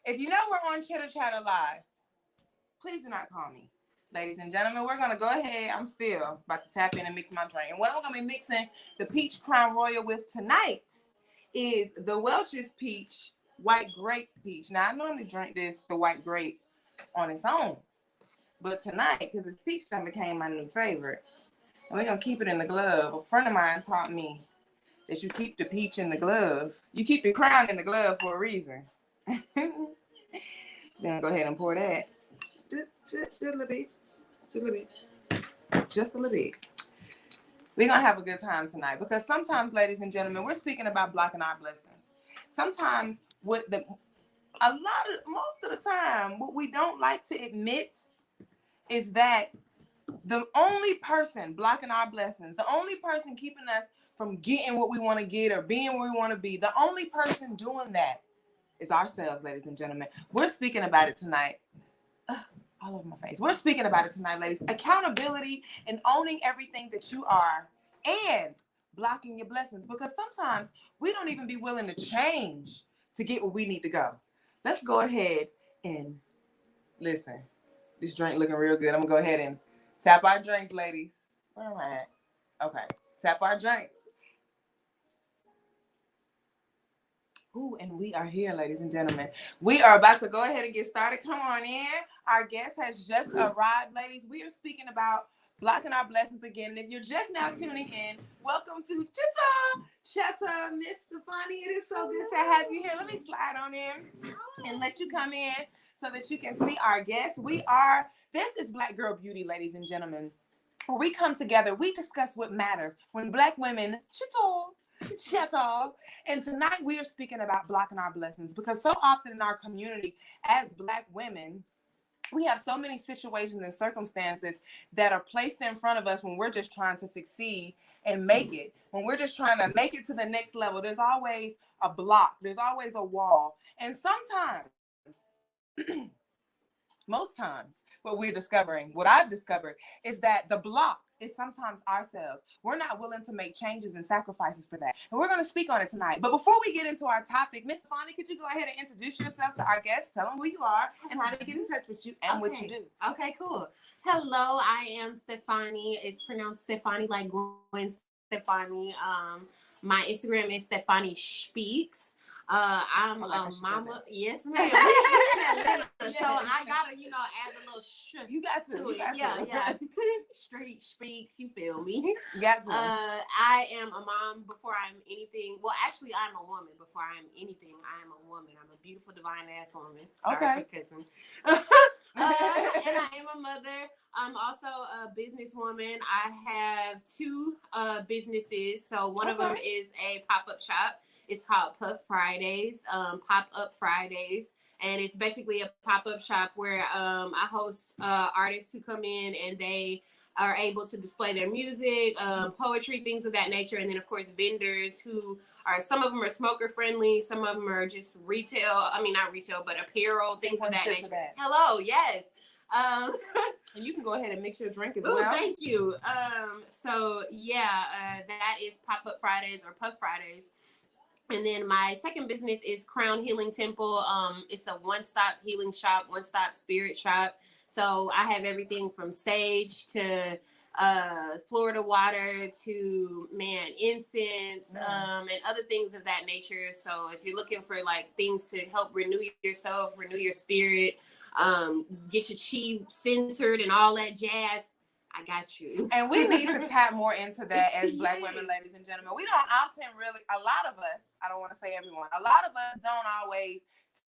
If you know we're on Chitter Chatter Live, please do not call me. Ladies and gentlemen, we're going to go ahead. I'm still about to tap in and mix my drink. And what I'm going to be mixing the Peach Crown Royal with tonight is the Welch's Peach White Grape Peach. Now, I normally drink the white grape on its own. But tonight, because it's peach that became my new favorite, and we're going to keep it in the glove. A friend of mine taught me that you keep the peach in the glove. You keep the crown in the glove for a reason. Then go ahead and pour that. Just a little bit. Just a little bit. We're going to have a good time tonight because sometimes, ladies and gentlemen, we're speaking about blocking our blessings. Sometimes, most of the time, what we don't like to admit is that the only person blocking our blessings, the only person keeping us from getting what we want to get or being where we want to be, the only person doing that is ourselves, ladies and gentlemen. We're speaking about it tonight. All over my face. We're speaking about it tonight, ladies. Accountability and owning everything that you are and blocking your blessings, because sometimes we don't even be willing to change to get where we need to go. Let's go ahead and listen. This drink looking real good. I'm going to go ahead and tap our drinks, ladies. Where am I at? Okay. Tap our drinks. Ooh, and we are here, ladies and gentlemen. We are about to go ahead and get started. Come on in. Our guest has just arrived, ladies. We are speaking about blocking our blessings again. And if you're just now tuning in, welcome to Chitter Chatter, Miss Stefani. It is so good to have you here. Let me slide on in and let you come in so that you can see our guests. This is Black Girl Beauty, ladies and gentlemen. Where we come together, we discuss what matters when Black women Chatter. And tonight we are speaking about blocking our blessings because so often in our community as Black women, we have so many situations and circumstances that are placed in front of us when we're just trying to succeed and make it. When we're just trying to make it to the next level, there's always a block. There's always a wall. And sometimes, most times, what I've discovered is that the block is sometimes ourselves. We're not willing to make changes and sacrifices for that. And we're going to speak on it tonight. But before we get into our topic, Miss Stefani, could you go ahead and introduce yourself to our guests? Tell them who you are and how to get in touch with you and what you do. Okay, cool. Hello, I am Stefani. It's pronounced Stefani like Gwen Stefani. My Instagram is Stefani Speaks. I'm a mama. Yes, ma'am. So I gotta, add a little You got to. Yeah. Street speaks. You feel me? You got to. I am a mom before I'm anything. Well, actually, I'm a woman before I'm anything. I am a woman. I'm a beautiful, divine ass woman. Sorry for kissing. And I am a mother. I'm also a businesswoman. I have two businesses. So one of them is a pop-up shop. It's called Puff Fridays, Pop-Up Fridays. And it's basically a pop-up shop where I host artists who come in and they are able to display their music, poetry, things of that nature. And then, of course, vendors who some of them are smoker friendly. Some of them are just retail. I mean, not retail, but apparel, things of that nature. Hello, yes. And you can go ahead and mix your drink as well. well. Thank you. That is Pop-Up Fridays or Puff Fridays. And then my second business is Crown Healing Temple. It's a one-stop healing shop, one-stop spirit shop. So I have everything from sage to Florida water to incense and other things of that nature. So if you're looking for like things to help renew yourself, renew your spirit, get your chi centered and all that jazz, I got you. And we need to tap more into that as Black women, ladies and gentlemen. We don't often a lot of us, I don't want to say everyone, a lot of us don't always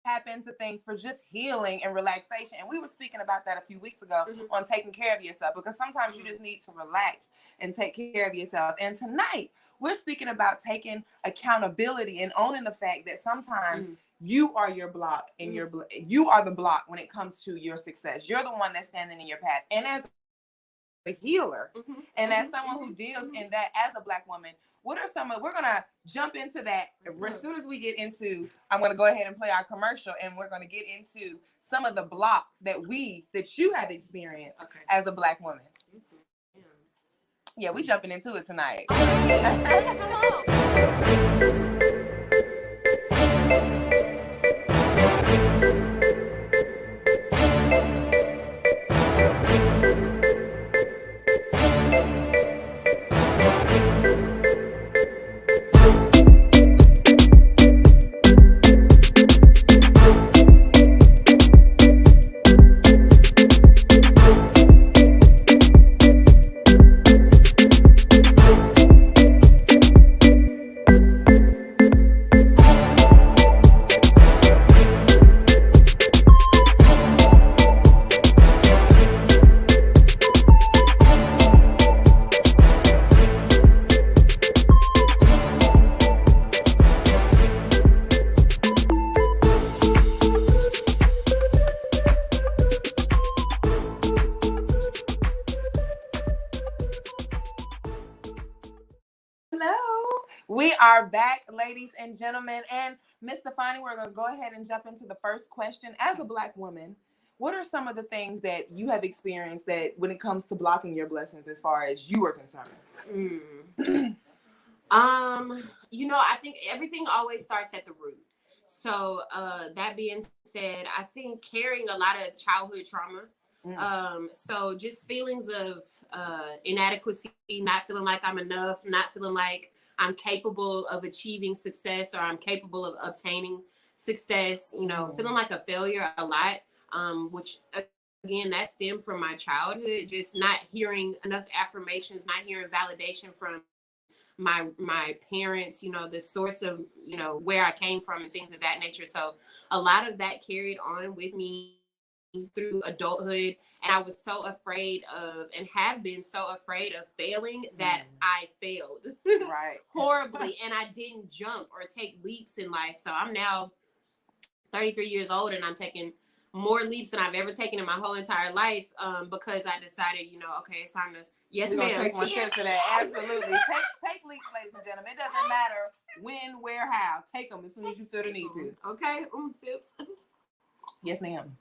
tap into things for just healing and relaxation. And we were speaking about that a few weeks ago on taking care of yourself, because sometimes you just need to relax and take care of yourself. And tonight we're speaking about taking accountability and owning the fact that sometimes you are your block and you are the block when it comes to your success. You're the one that's standing in your path. And as a healer and as someone who deals in that as a Black woman, what are we're going to jump into that as soon as we get into, I'm going to go ahead and play our commercial, and we're going to get into some of the blocks that you have experienced as a Black woman. Yeah, we jumping into it tonight. We are back, ladies and gentlemen. And Miss Stefani, we're going to go ahead and jump into the first question. As a Black woman, what are some of the things that you have experienced that when it comes to blocking your blessings as far as you are concerned? I think everything always starts at the root. So that being said, I think carrying a lot of childhood trauma. So just feelings of inadequacy, not feeling like I'm enough, not feeling like I'm capable of achieving success or I'm capable of obtaining success, feeling like a failure a lot, which again, that stemmed from my childhood, just not hearing enough affirmations, not hearing validation from my parents, the source of, where I came from and things of that nature. So a lot of that carried on with me through adulthood, and I was so afraid of and have been so afraid of failing that I failed right horribly, and I didn't jump or take leaps in life. So I'm now 33 years old and I'm taking more leaps than I've ever taken in my whole entire life, because I decided, okay, it's time to We're gonna take one step to that. Absolutely. Take leaps, ladies and gentlemen. It doesn't matter when, where, how. Take them as soon as you feel the need to. Okay. Sips. Yes, ma'am.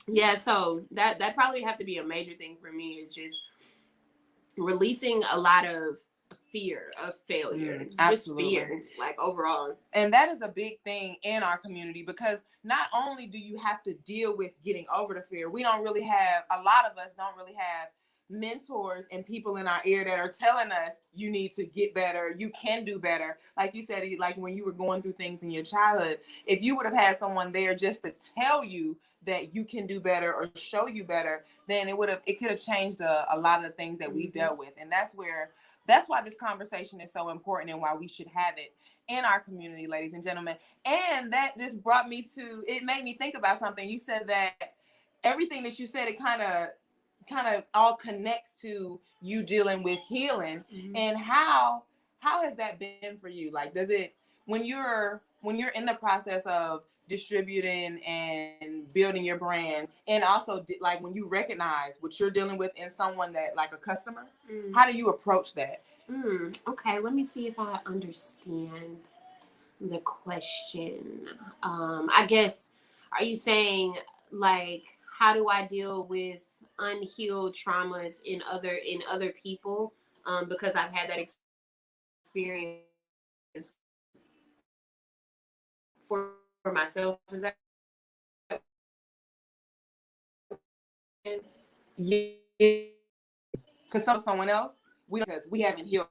Yeah, so that probably have to be a major thing for me, is just releasing a lot of fear of failure. Absolutely. Just fear, like overall. And that is a big thing in our community, because not only do you have to deal with getting over the fear, a lot of us don't really have mentors and people in our ear that are telling us you need to get better, you can do better. Like you said, like when you were going through things in your childhood, if you would have had someone there just to tell you that you can do better or show you better, then it could have changed a lot of the things that we've dealt with. And that's why this conversation is so important and why we should have it in our community, ladies and gentlemen. And that just it made me think about something. You said that everything that you said, it kind of all connects to you dealing with healing. And how has that been for you? Like, does it, when you're in the process of distributing and building your brand, and also like when you recognize what you're dealing with in someone that, like a customer, how do you approach that? Okay, let me see if I understand the question. I guess, are you saying, like, how do I deal with unhealed traumas in other people? Because I've had that experience for myself. Is that? Yeah, because someone else, because we haven't healed.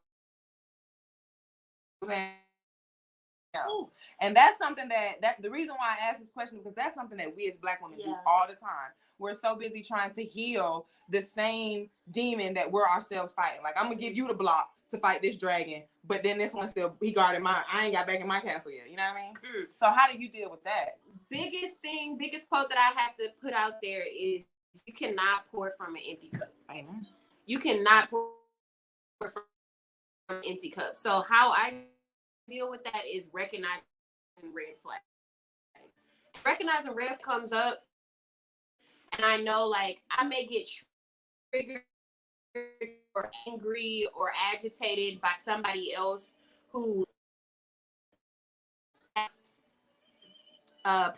And that's something that the reason why I asked this question, because that's something that we as Black women do all the time. We're so busy trying to heal the same demon that we're ourselves fighting. Like, I'm gonna give you the block to fight this dragon, but then this one still, he guarded mine. I ain't got back in my castle yet. You know what I mean? So how do you deal with that? Biggest quote that I have to put out there is, you cannot pour from an empty cup. Amen. You cannot pour from an empty cup. So how I deal with that is recognizing red flags. Recognizing red comes up, and I know, like, I may get triggered or angry or agitated by somebody else who has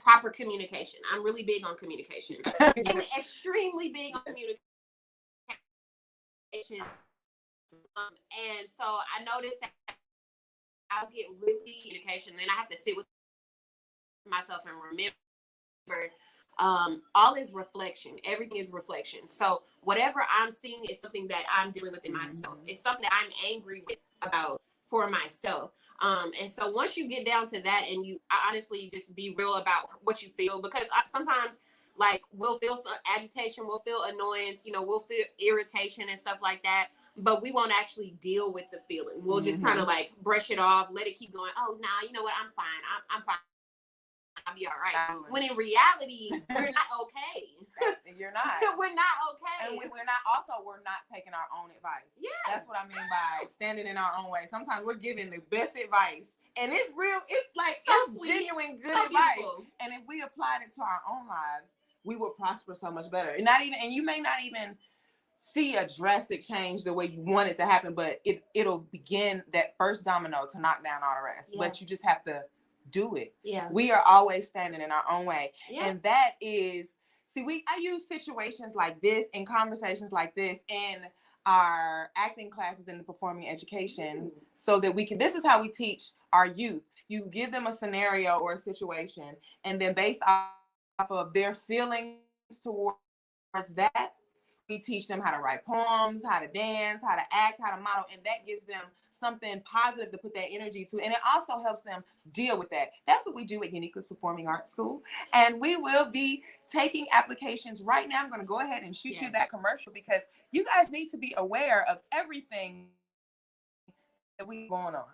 proper communication. I'm really big on communication. I'm extremely big on communication. And so I noticed that I'll get really communication, and then I have to sit with myself and remember, all is reflection. Everything is reflection. So whatever I'm seeing is something that I'm dealing with in myself. It's something that I'm angry with about for myself. And so once you get down to that, and you honestly just be real about what you feel, because sometimes like we'll feel some agitation, we'll feel annoyance, we'll feel irritation and stuff like that, but we won't actually deal with the feeling. We'll just kind of like brush it off, let it keep going. Oh, nah, you know what? I'm fine. I'm fine. I'll be all right. When in reality, we're not okay. You're not. We're not okay. And we're not taking our own advice. Yeah. That's what I mean by standing in our own way. Sometimes we're giving the best advice. And it's real, it's like it's genuine good advice. Beautiful. And if we applied it to our own lives, we would prosper so much better. And you may not even see a drastic change the way you want it to happen, but it'll begin that first domino to knock down all the rest. Yeah. But you just have to do it. Yeah. We are always standing in our own way. Yeah. And that is, I use situations like this and conversations like this in our acting classes in the performing education so that this is how we teach our youth. You give them a scenario or a situation, and then based off of their feelings towards that, we teach them how to write poems, how to dance, how to act, how to model, and that gives them something positive to put that energy to. And it also helps them deal with that. That's what we do at Uniqueness Performing Arts School. And we will be taking applications right now. I'm going to go ahead and shoot you that commercial because you guys need to be aware of everything that we going on.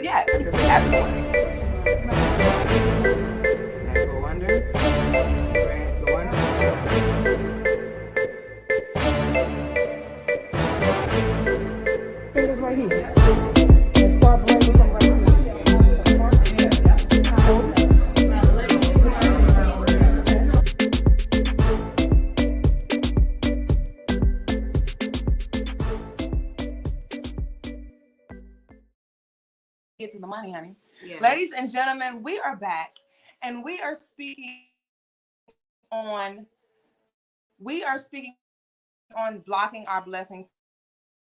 Yes, go under. Go under. Fingers right here. And start bringing them right here. Get to the money, honey. Yeah. Ladies and gentlemen, we are back, and we are speaking on blocking our blessings.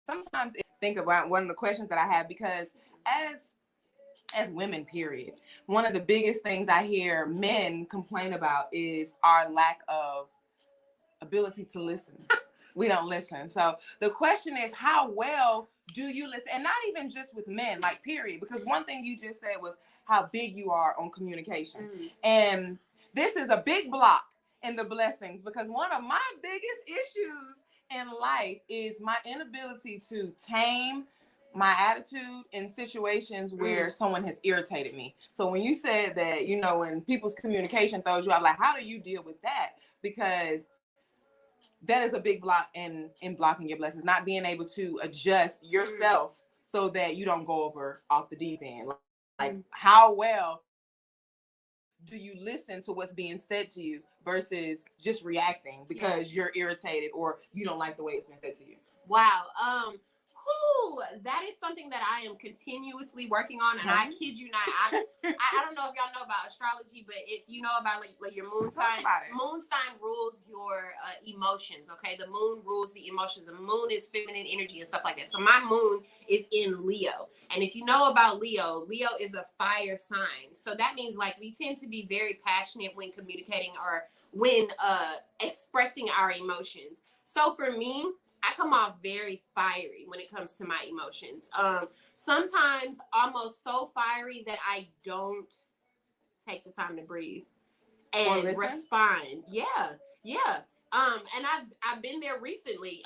Sometimes I think about one of the questions that I have, because as women, period, one of the biggest things I hear men complain about is our lack of ability to listen. We don't listen. So the question is, how well do you listen? And not even just with men, like period, because one thing you just said was how big you are on communication. And this is a big block in the blessings, because one of my biggest issues in life is my inability to tame my attitude in situations where someone has irritated me. So when you said that, when people's communication throws you out, like, how do you deal with that? Because that is a big block in blocking your blessings, not being able to adjust yourself so that you don't go off the deep end. Like how well do you listen to what's being said to you versus just reacting because you're irritated or you don't like the way it's been said to you? Wow. That is something that I am continuously working on, and I kid you not, I don't know if y'all know about astrology, but if you know about like your moon sign rules your emotions. Okay, the moon rules the emotions. The moon is feminine energy and stuff like that. So my moon is in Leo, and if you know about Leo is a fire sign. So that means like we tend to be very passionate when communicating or when expressing our emotions. So for me, I come off very fiery when it comes to my emotions. Sometimes almost so fiery that I don't take the time to breathe and respond. Yeah. And I've been there recently.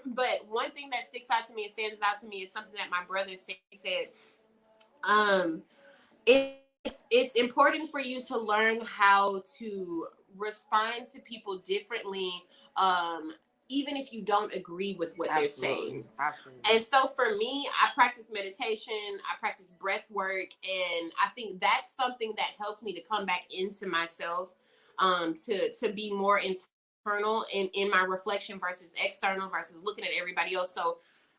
But one thing that sticks out to me and stands out to me is something that my brother said. It's important for you to learn how to respond to people differently. Even if you don't agree with what they're saying. Absolutely. And so for me, I practice meditation, I practice breath work, and I think that's something that helps me to come back into myself, to be more internal in my reflection versus external versus looking at everybody else. So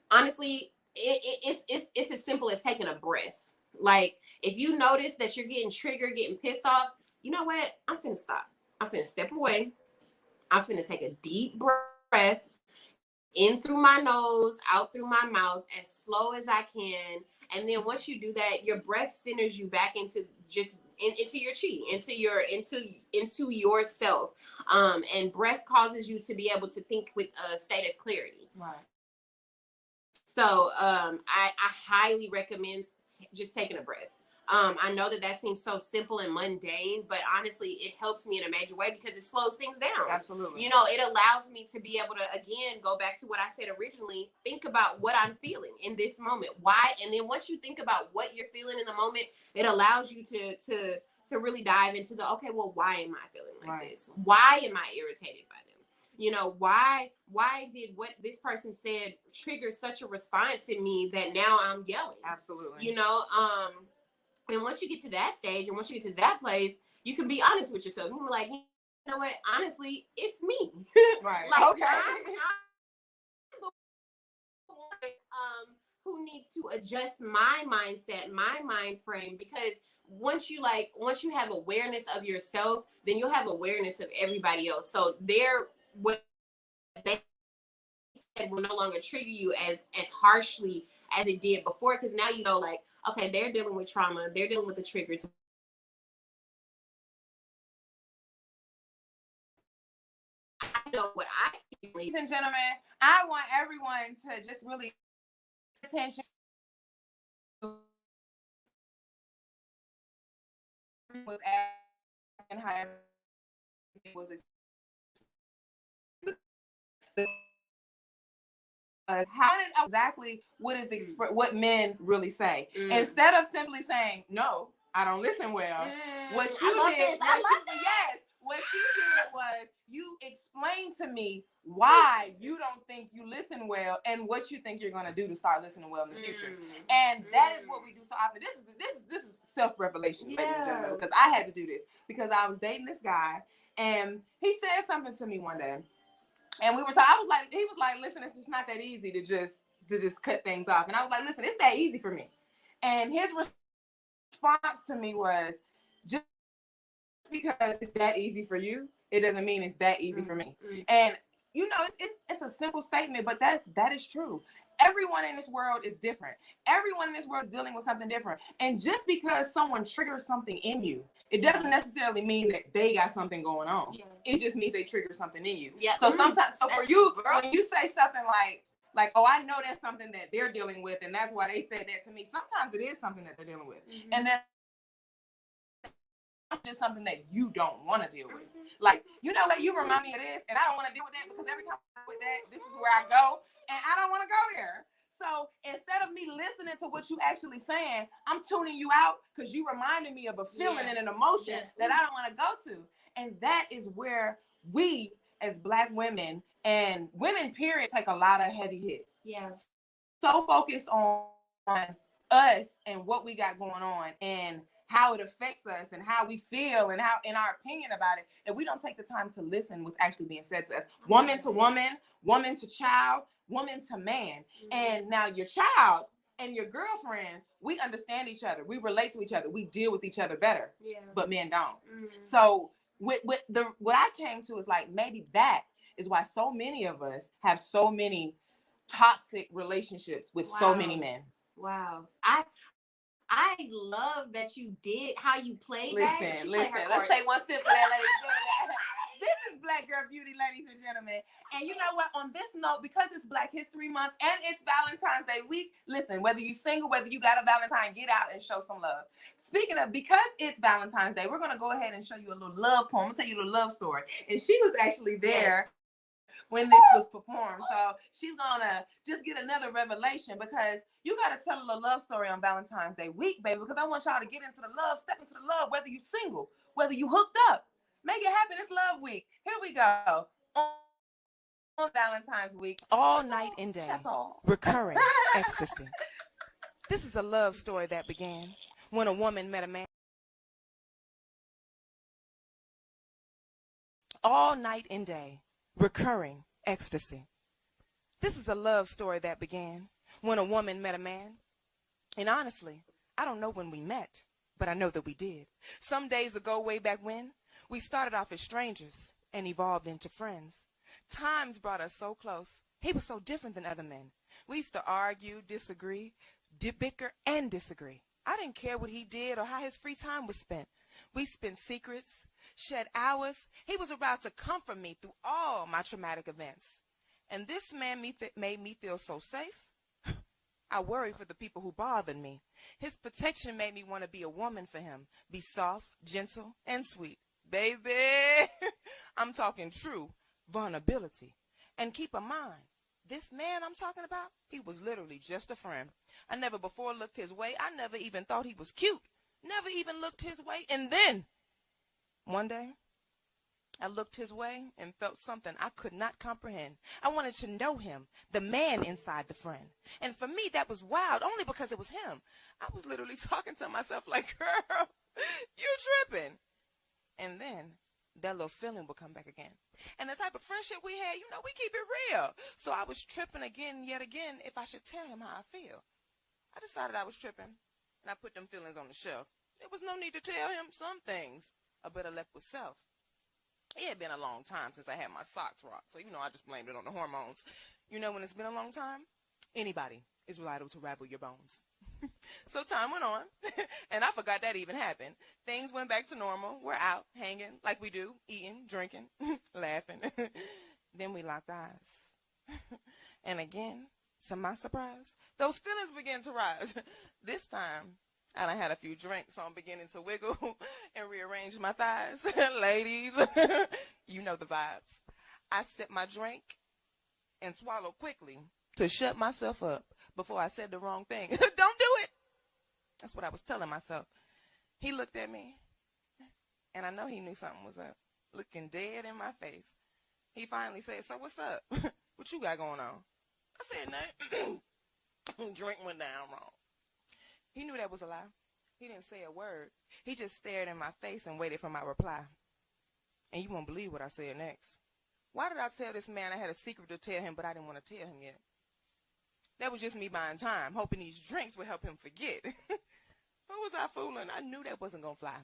honestly, it's as simple as taking a breath. Like if you notice that you're getting triggered, getting pissed off, you know what? I'm finna stop. I'm finna step away. I'm finna take a deep breath in through my nose, out through my mouth, as slow as I can. And then once you do that, your breath centers you back into into your chi, into yourself. And breath causes you to be able to think with a state of clarity. Right. So I highly recommend just taking a breath. I know that seems so simple and mundane, but honestly, it helps me in a major way because it slows things down. Absolutely. You know, it allows me to be able to, again, go back to what I said originally, think about what I'm feeling in this moment. Why? And then once you think about what you're feeling in the moment, it allows you to really dive into the, okay, well, why am I feeling like this? Why am I irritated by them? You know, why did what this person said trigger such a response in me that now I'm yelling? Absolutely. You know, and once you get to that stage and once you get to that place, you can be honest with yourself. You can be like, you know what? Honestly, it's me. Right. Like, okay. I'm the one who needs to adjust my mindset, my mind frame, because once you have awareness of yourself, then you'll have awareness of everybody else. So what they said will no longer trigger you as harshly as it did before, because now you know, like, okay, they're dealing with trauma, they're dealing with the triggers. I know what I feel. Ladies and gentlemen, I want everyone to just really pay attention to was asking how it was how exactly what is what men really say instead of simply saying no, I don't listen well. What you did, what you did was you explained to me why you don't think you listen well and what you think you're going to do to start listening well in the future. And that is what we do so often. This is self-revelation, ladies and gentlemen, because I had to do this because I was dating this guy and he said something to me one day. And we were talking, he was like, listen, it's just not that easy to just cut things off. And I was like, listen, it's that easy for me. And his response to me was, just because it's that easy for you, it doesn't mean it's that easy for me. And you know, it's a simple statement, but that is true. Everyone in this world is different. Everyone in this world is dealing with something different. And just because someone triggers something in you, it doesn't necessarily mean that they got something going on. Yeah. It just means they trigger something in you. Yeah. So sometimes, for you, when you say something like, oh, I know that's something that they're dealing with, and that's why they said that to me. Sometimes it is something that they're dealing with, and then just something that you don't want to deal with. Like, you know what, you remind me of this, and I don't want to deal with that because every time I do that, this is where I go, and I don't want to go there. So instead of me listening to what you actually saying, I'm tuning you out because you reminded me of a feeling and an emotion that I don't want to go to. And that is where we, as Black women and women, period, take a lot of heavy hits. Yes. So focused on us and what we got going on and how it affects us and how we feel and how, in our opinion about it, that we don't take the time to listen what's actually being said to us. Woman to woman, woman to child, woman to man. And now your child and your girlfriends, we understand each other. We relate to each other. We deal with each other better. Yeah. But men don't. So what I came to is like, maybe that is why so many of us have so many toxic relationships with so many men. Wow. I love that you did how you played that. Listen, let's take one sip of that, ladies. This is Black Girl Beauty, ladies and gentlemen. And you know what? On this note, because it's Black History Month and it's Valentine's Day week, listen, whether you're single, whether you got a Valentine, get out and show some love. Speaking of, because it's Valentine's Day, we're going to go ahead and show you a little love poem. I'm going to tell you a little love story. And she was actually there when this was performed. So she's gonna just get another revelation, because you gotta tell a little love story on Valentine's Day week, baby, because I want y'all to get into the love, step into the love, whether you single, whether you hooked up. Make it happen. It's love week. Here we go. On Valentine's week, all night and day, recurring ecstasy. This is a love story that began when a woman met a man. All night and day, recurring ecstasy. This is a love story that began when a woman met a man. And honestly, I don't know when we met, but I know that we did. Some days ago, way back when, we started off as strangers and evolved into friends. Times brought us so close. He was so different than other men. We used to argue, disagree, bicker, and disagree. I didn't care what he did or how his free time was spent. We spent secrets, shed hours. He was about to comfort me through all my traumatic events. And this man made me feel so safe. I worried for the people who bothered me. His protection made me want to be a woman for him. Be soft, gentle, and sweet. Baby, I'm talking true vulnerability. And keep in mind, this man I'm talking about, he was literally just a friend. I never before looked his way. I never even thought he was cute. Never even looked his way. And then, one day, I looked his way and felt something I could not comprehend. I wanted to know him, the man inside the friend. And for me, that was wild, only because it was him. I was literally talking to myself like, girl, you tripping. And then that little feeling would come back again. And the type of friendship we had, we keep it real. So I was tripping yet again, if I should tell him how I feel. I decided I was tripping, and I put them feelings on the shelf. There was no need to tell him some things. I better left with self. It had been a long time since I had my socks rocked, so I just blamed it on the hormones. When it's been a long time, anybody is liable to ravel your bones. So time went on, and I forgot that even happened. Things went back to normal. We're out, hanging, like we do, eating, drinking, laughing. Then we locked eyes. And again, to my surprise, those feelings began to rise. This time, I done had a few drinks, so I'm beginning to wiggle and rearrange my thighs. Ladies, you know the vibes. I sipped my drink and swallowed quickly to shut myself up before I said the wrong thing. Don't do it. That's what I was telling myself. He looked at me, and I know he knew something was up, looking dead in my face. He finally said, so what's up? What you got going on? I said, nothing. Drink went down wrong. He knew that was a lie. He didn't say a word. He just stared in my face and waited for my reply. And you won't believe what I said next. Why did I tell this man I had a secret to tell him, but I didn't want to tell him yet? That was just me buying time, hoping these drinks would help him forget. Who was I fooling? I knew that wasn't going to fly.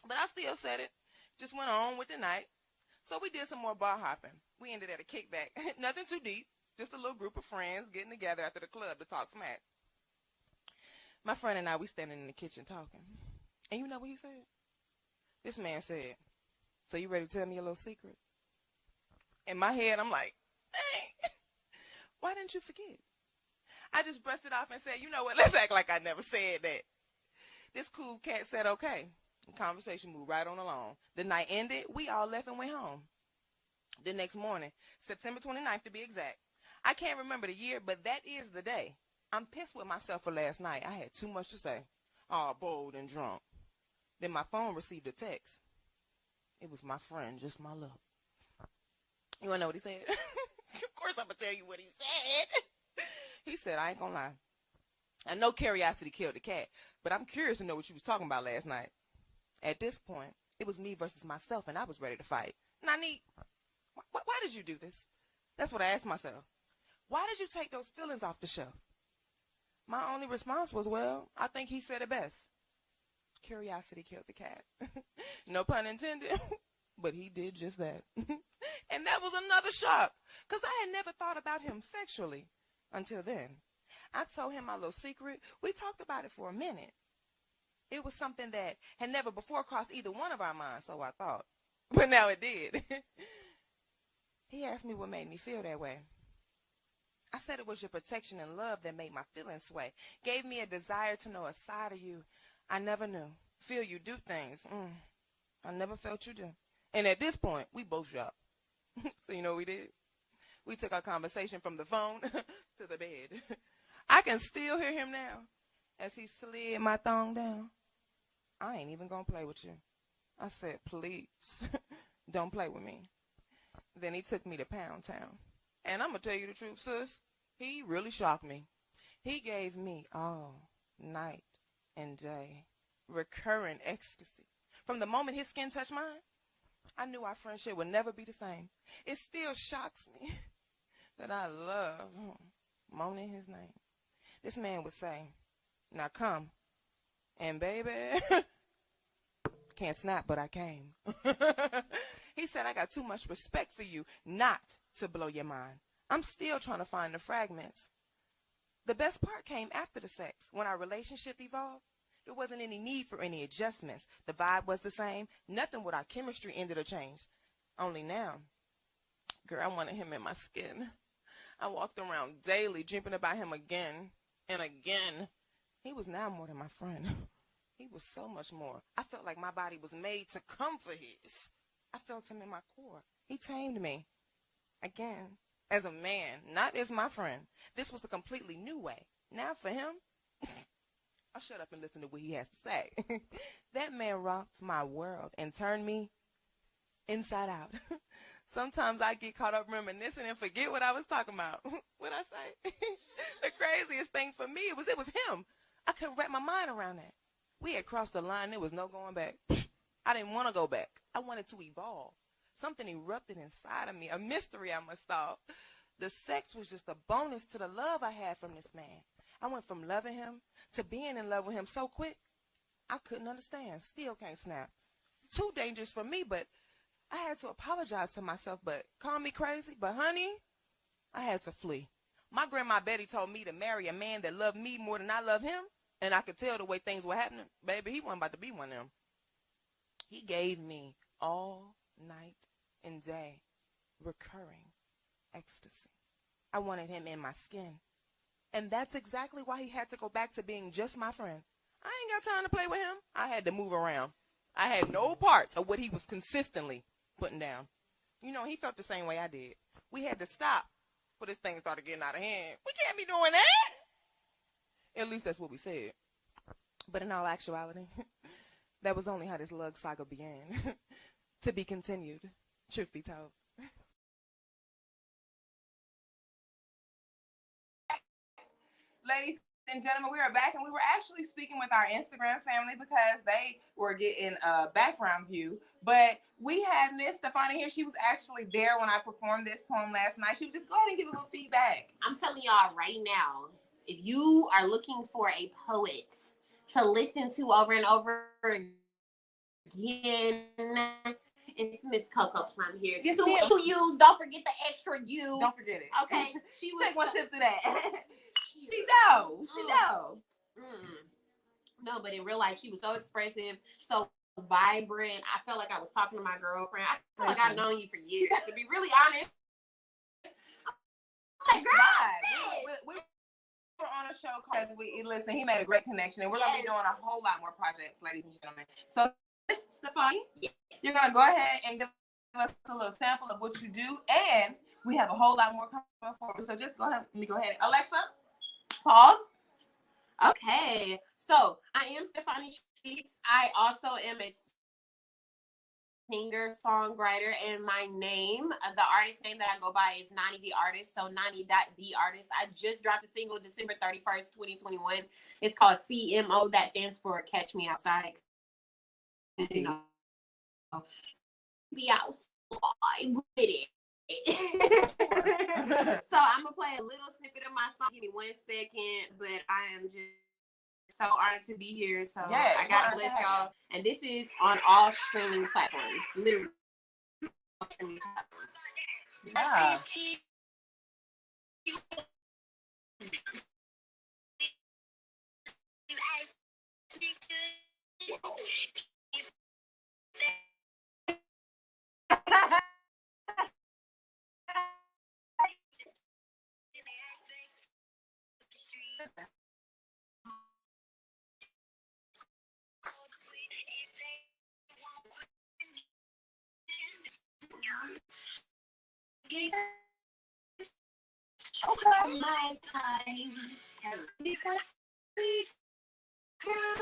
But I still said it. Just went on with the night. So we did some more bar hopping. We ended at a kickback. Nothing too deep. Just a little group of friends getting together after the club to talk smack. My friend and I, we standing in the kitchen talking. And you know what he said? This man said, so you ready to tell me a little secret? In my head, I'm like, dang, why didn't you forget? I just brushed it off and said, you know what, let's act like I never said that. This cool cat said, okay. The conversation moved right on along. The night ended, we all left and went home. The next morning, September 29th to be exact. I can't remember the year, but that is the day. I'm pissed with myself for last night. I had too much to say. All bold and drunk. Then my phone received a text. It was my friend, just my luck. You want to know what he said? Of course I'm going to tell you what he said. He said, I ain't going to lie. I know curiosity killed the cat, but I'm curious to know what you was talking about last night. At this point, it was me versus myself, and I was ready to fight. Nani, why did you do this? That's what I asked myself. Why did you take those feelings off the shelf? My only response was, well, I think he said it best. Curiosity killed the cat. No pun intended, but he did just that. And that was another shock, because I had never thought about him sexually until then. I told him my little secret. We talked about it for a minute. It was something that had never before crossed either one of our minds, so I thought. But now it did. He asked me what made me feel that way. I said it was your protection and love that made my feelings sway. Gave me a desire to know a side of you I never knew. Feel you do things. I never felt you do. And at this point, we both dropped. So you know what we did? We took our conversation from the phone to the bed. I can still hear him now as he slid my thong down. I ain't even gonna play with you. I said, please, don't play with me. Then he took me to Pound Town. And I'm going to tell you the truth, sis. He really shocked me. He gave me all night and day recurrent ecstasy. From the moment his skin touched mine, I knew our friendship would never be the same. It still shocks me that I love moaning his name. This man would say, now come. And baby, can't snap, but I came. He said, I got too much respect for you not to blow your mind. I'm still trying to find the fragments The best part came after the sex. When our relationship evolved, there wasn't any need for any adjustments. The vibe was the same. Nothing with our chemistry ended or changed. Only now, girl, I wanted him in my skin. I walked around daily dreaming about him again and again. He was now more than my friend. He was so much more. I felt like my body was made to come for his. I felt him in my core. He tamed me. Again, as a man, not as my friend. This was a completely new way. Now for him, I'll shut up and listen to what he has to say. That man rocked my world and turned me inside out. Sometimes I get caught up reminiscing and forget what I was talking about. What'd I say? The craziest thing for me, it was him. I couldn't wrap my mind around that. We had crossed the line. There was no going back. I didn't want to go back. I wanted to evolve. Something erupted inside of me, a mystery I must solve. The sex was just a bonus to the love I had from this man. I went from loving him to being in love with him so quick, I couldn't understand. Still can't snap. Too dangerous for me, but I had to apologize to myself. But call me crazy, but honey, I had to flee. My grandma Betty told me to marry a man that loved me more than I love him, and I could tell the way things were happening. Baby, he wasn't about to be one of them. He gave me all night and day recurring ecstasy. I wanted him in my skin. And that's exactly why he had to go back to being just my friend. I ain't got time to play with him. I had to move around. I had no parts of what he was consistently putting down. You know, he felt the same way I did. We had to stop before this thing started getting out of hand. We can't be doing that. At least that's what we said. But in all actuality, that was only how this love saga began. To be continued, truth be told. Ladies and gentlemen, we are back, and we were actually speaking with our Instagram family because they were getting a background view. But we had Miss Stefani here. She was actually there when I performed this poem last night. She would just go ahead and give a little feedback. I'm telling y'all right now, if you are looking for a poet to listen to over and over again, it's Miss Coco Plum here. Yes, two U's. Don't forget the extra U. Don't forget it. Okay. She was take one sip to that. She know. She know. No, but in real life, she was so expressive, so vibrant. I felt like I was talking to my girlfriend. I feel like I've known you for years. To be really honest. I'm like, girl, we were on a show because listen, he made a great connection, and we're going to be doing a whole lot more projects, ladies and gentlemen. So, Miss Stefani, yes, you're going to go ahead and give us a little sample of what you do, and we have a whole lot more coming forward. So just go ahead. Let me go ahead. Alexa, pause. Okay, so I am Stefani Speaks. I also am a singer, songwriter, and my name, the artist name that I go by is Nani the Artist. So Nani.the Artist. I just dropped a single December 31st, 2021. It's called CMO. That stands for Catch Me Outside. You know, be outside with it. So I'm gonna play a little snippet of my song. Give me 1 second, but I am just so honored to be here. So yes, I gotta bless y'all. And this is on all streaming platforms, literally all streaming platforms. Yeah. Okay, my time because we grew.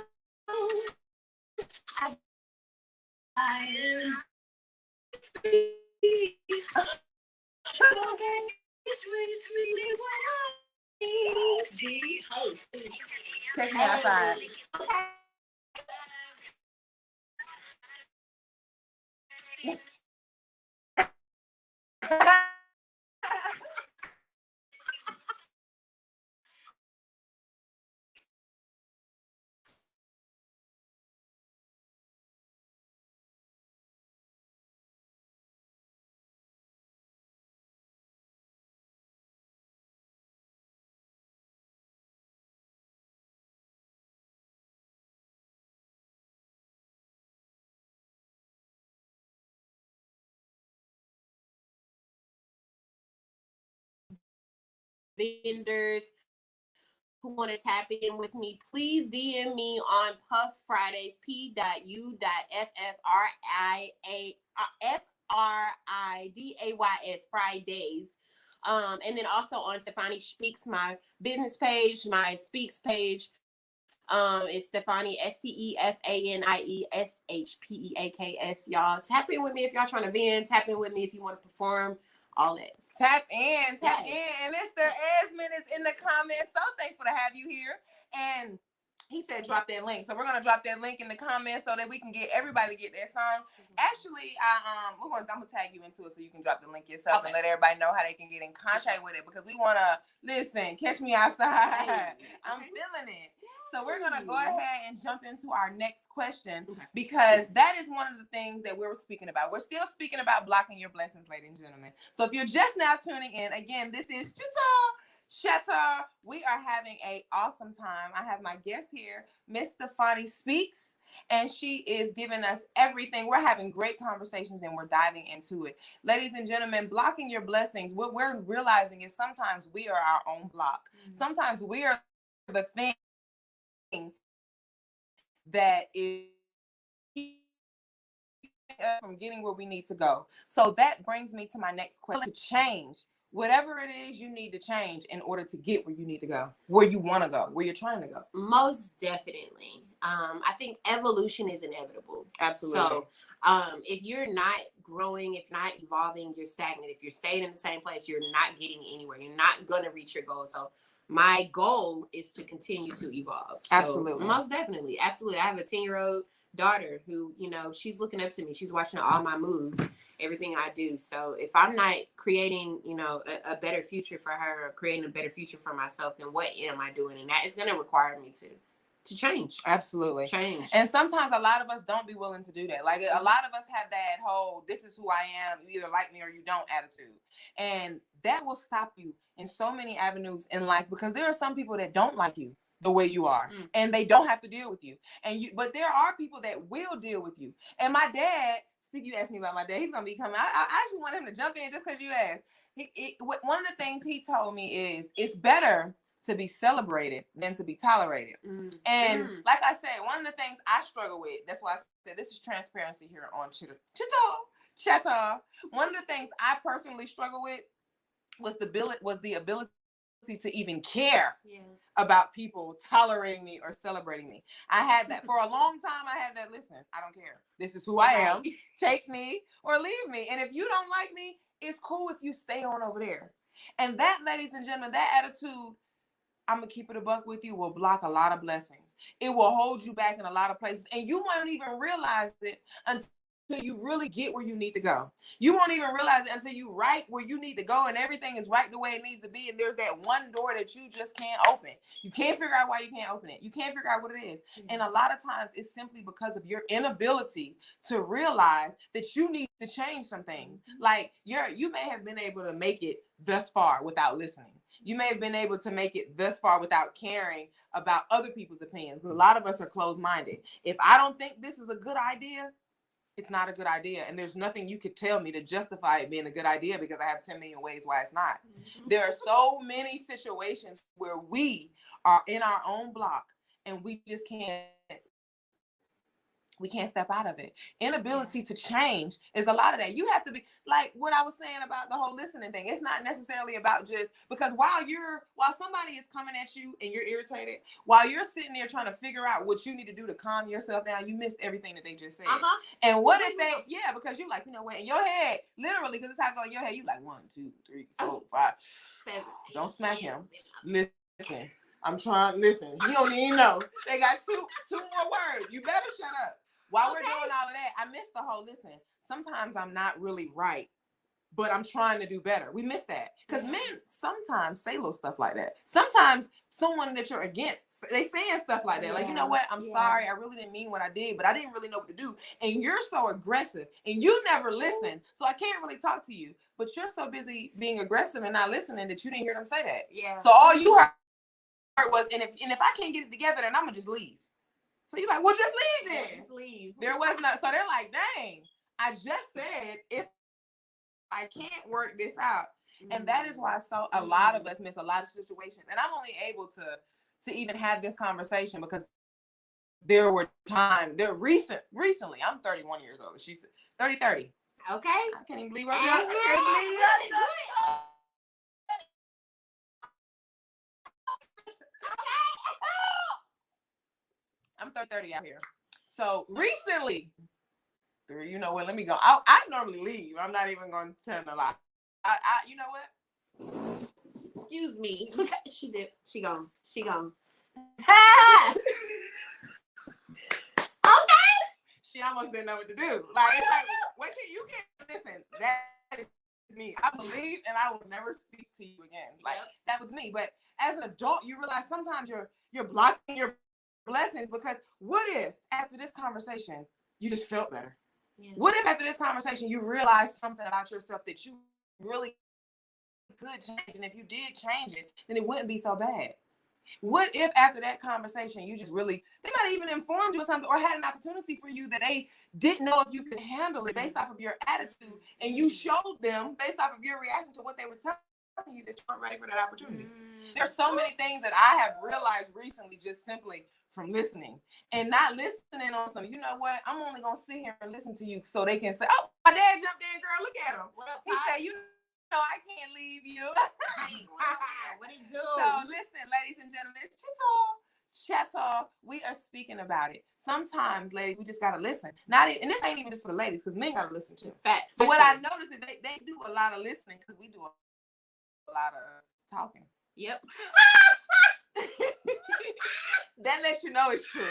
I am free. Okay, it's really what I need. Take me outside. vendors who want to tap in with me, please DM me on Puff Fridays, P.U.FFRIDAYS Fridays. And then also on Stephanie Speaks, my business page, my Speaks page. It's Stephanie STEFANIESHPEAKS. Y'all tap in with me if y'all trying to vent. Tap in with me if you want to perform. All that. Tap in. And Mr. Esmond is in the comments. So thankful to have you here. And he said drop that link. So we're gonna drop that link in the comments so that we can get everybody to get that song. Actually, I'm gonna tag you into it so you can drop the link yourself and let everybody know how they can get in contact with it, because we wanna listen, catch me outside. I'm feeling it. So we're gonna go ahead and jump into our next question, because that is one of the things that we were speaking about. We're still speaking about blocking your blessings, ladies and gentlemen. So if you're just now tuning in, again, this is Chitter Chatter. We are having an awesome time. I have my guest here, Miss Stephanie Speaks, and she is giving us everything. We're having great conversations and we're diving into it. Ladies and gentlemen, blocking your blessings, what we're realizing is sometimes we are our own block. Sometimes we are the thing that is from getting where we need to go. So that brings me to my next question. To change whatever it is you need to change in order to get where you need to go, where you want to go, where you're trying to go. Most definitely. I think evolution is inevitable. Absolutely. So if you're not growing, if not evolving, you're stagnant. If you're staying in the same place, you're not getting anywhere. You're not going to reach your goal. So my goal is to continue to evolve. So Absolutely. Most definitely. Absolutely. I have a 10-year-old daughter who, she's looking up to me. She's watching all my moves, everything I do. So if I'm not creating, a better future for her, or creating a better future for myself, then what am I doing? And that is going to require me to change. Absolutely. Change. And sometimes a lot of us don't be willing to do that. Like a lot of us have that whole, this is who I am, you either like me or you don't attitude. And that will stop you in so many avenues in life, because there are some people that don't like you the way you are, and they don't have to deal with you. But there are people that will deal with you. And my dad, you asked me about my dad, he's going to be coming. I actually want him to jump in just because you asked. One of the things he told me is it's better to be celebrated than to be tolerated. And like I said, one of the things I struggle with, that's why I said this is transparency here on Chitter Chatter. One of the things I personally struggle with was the ability to even care about people tolerating me or celebrating me. I had that for a long time. Listen, I don't care. This is who I am. Take me or leave me. And if you don't like me, it's cool if you stay on over there. And that, ladies and gentlemen, that attitude, I'm going to keep it a buck with you, will block a lot of blessings. It will hold you back in a lot of places. And you won't even realize it until you really get where you need to go. You won't even realize it until you right where you need to go and everything is right the way it needs to be. And there's that one door that you just can't open. You can't figure out why you can't open it. You can't figure out what it is. And a lot of times it's simply because of your inability to realize that you need to change some things. Like you may have been able to make it thus far without listening. You may have been able to make it thus far without caring about other people's opinions. A lot of us are closed-minded. If I don't think this is a good idea, it's not a good idea. And there's nothing you could tell me to justify it being a good idea, because I have 10 million ways why it's not. There are so many situations where we are in our own block and we just can't step out of it. Inability to change is a lot of that. You have to be like what I was saying about the whole listening thing. It's not necessarily about just because while somebody is coming at you and you're irritated, while you're sitting there trying to figure out what you need to do to calm yourself down, you missed everything that they just said. And what if because you're like, you know what, in your head, literally, because it's how it goes in your head, you like 1, 2, 3, 4, 5. 7. Don't smack him. Listen. I'm trying. Listen. You don't even know. They got two more words. You better shut up. While we're doing all of that, I missed the whole listen. Sometimes I'm not really right, but I'm trying to do better. We miss that. Because men sometimes say little stuff like that. Sometimes someone that you're against, they saying stuff like that. Like, you know what? I'm sorry. I really didn't mean what I did, but I didn't really know what to do. And you're so aggressive and you never listen. So I can't really talk to you. But you're so busy being aggressive and not listening that you didn't hear them say that. Yeah. So all you heard was, and if I can't get it together, then I'm going to just leave. So you're like, well, just leave then. Just leave. There was not. So they're like, dang, I just said if I can't work this out. And that is why a lot of us miss a lot of situations. And I'm only able to even have this conversation because there were times, recently, I'm 31 years old. She's 30. Okay. I can't even believe I'm 30 out here. So recently, you know what? Let me go. I normally leave. I'm not even going to tell a lie. You know what? Excuse me. She did. She gone. Okay. She almost didn't know what to do. Like, it's like, what you can't listen. That is me. I believe, and I will never speak to you again. Like, that was me. But as an adult, you realize sometimes you're blocking your blessings because what if after this conversation you just felt better? Yeah. What if after this conversation you realize something about yourself that you really could change, and if you did change it, then it wouldn't be so bad? What if after that conversation you just really, they might even informed you of something or had an opportunity for you that they didn't know if you could handle it based off of your attitude, and you showed them based off of your reaction to what they were telling you that you weren't ready for that opportunity. There's so many things that I have realized recently just simply from listening and not listening on some, you know what, I'm only gonna sit here and listen to you so they can say, oh, my dad jumped in, girl, look at him. He said, you know, I can't leave you. What he do? So listen, ladies and gentlemen, Chatter, we are speaking about it. Sometimes, ladies, we just gotta listen. And this ain't even just for the ladies, because men gotta listen too. Facts. But what I noticed is they do a lot of listening because we do a lot of talking. Yep. That lets you know it's true.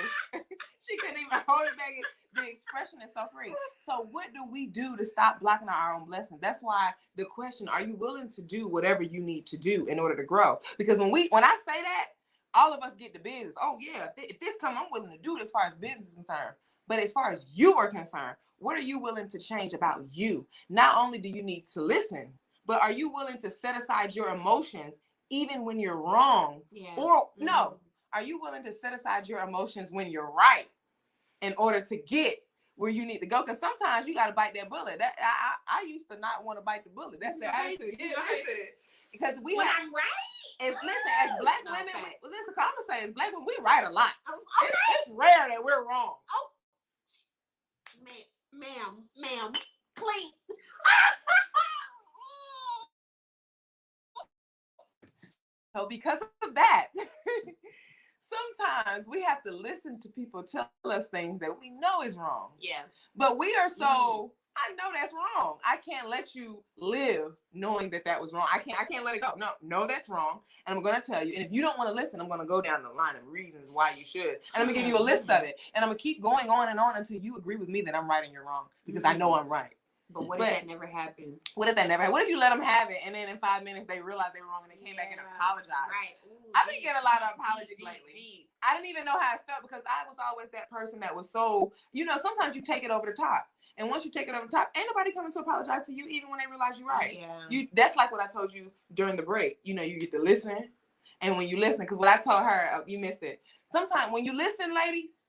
She couldn't even hold it back. The expression is so free. So what do we do to stop blocking our own blessings? That's why the question, are you willing to do whatever you need to do in order to grow? Because when I say that, all of us get the business. Oh yeah, if this come, I'm willing to do it as far as business is concerned. But as far as you are concerned, what are you willing to change about you? Not only do you need to listen, but are you willing to set aside your emotions even when you're wrong? Yeah. Or no, are you willing to set aside your emotions when you're right in order to get where you need to go? Because sometimes you got to bite that bullet. That I used to not want to bite the bullet. That's the attitude. Because I'm right. Listen, as black women, listen, I'm gonna say as black women, we right a lot. Okay. It's rare that we're wrong. Oh, ma'am, clean. So because of that, sometimes we have to listen to people tell us things that we know is wrong. Yeah. But we are so, I know that's wrong. I can't let you live knowing that was wrong. I can't let it go. No, that's wrong. And I'm going to tell you. And if you don't want to listen, I'm going to go down the line of reasons why you should. And I'm going to give you a list of it. And I'm going to keep going on and on until you agree with me that I'm right and you're wrong. Because I know I'm right. But what if that never happens? What if you let them have it and then in 5 minutes they realize they were wrong and they came back and apologized? Right. Ooh, I've been getting a lot of apologies lately. I didn't even know how I felt because I was always that person that was so, sometimes you take it over the top. And once you take it over the top, ain't nobody coming to apologize to you even when they realize you're right. Yeah. That's like what I told you during the break. You get to listen. And when you listen, because what I told her, you missed it. Sometimes when you listen, ladies,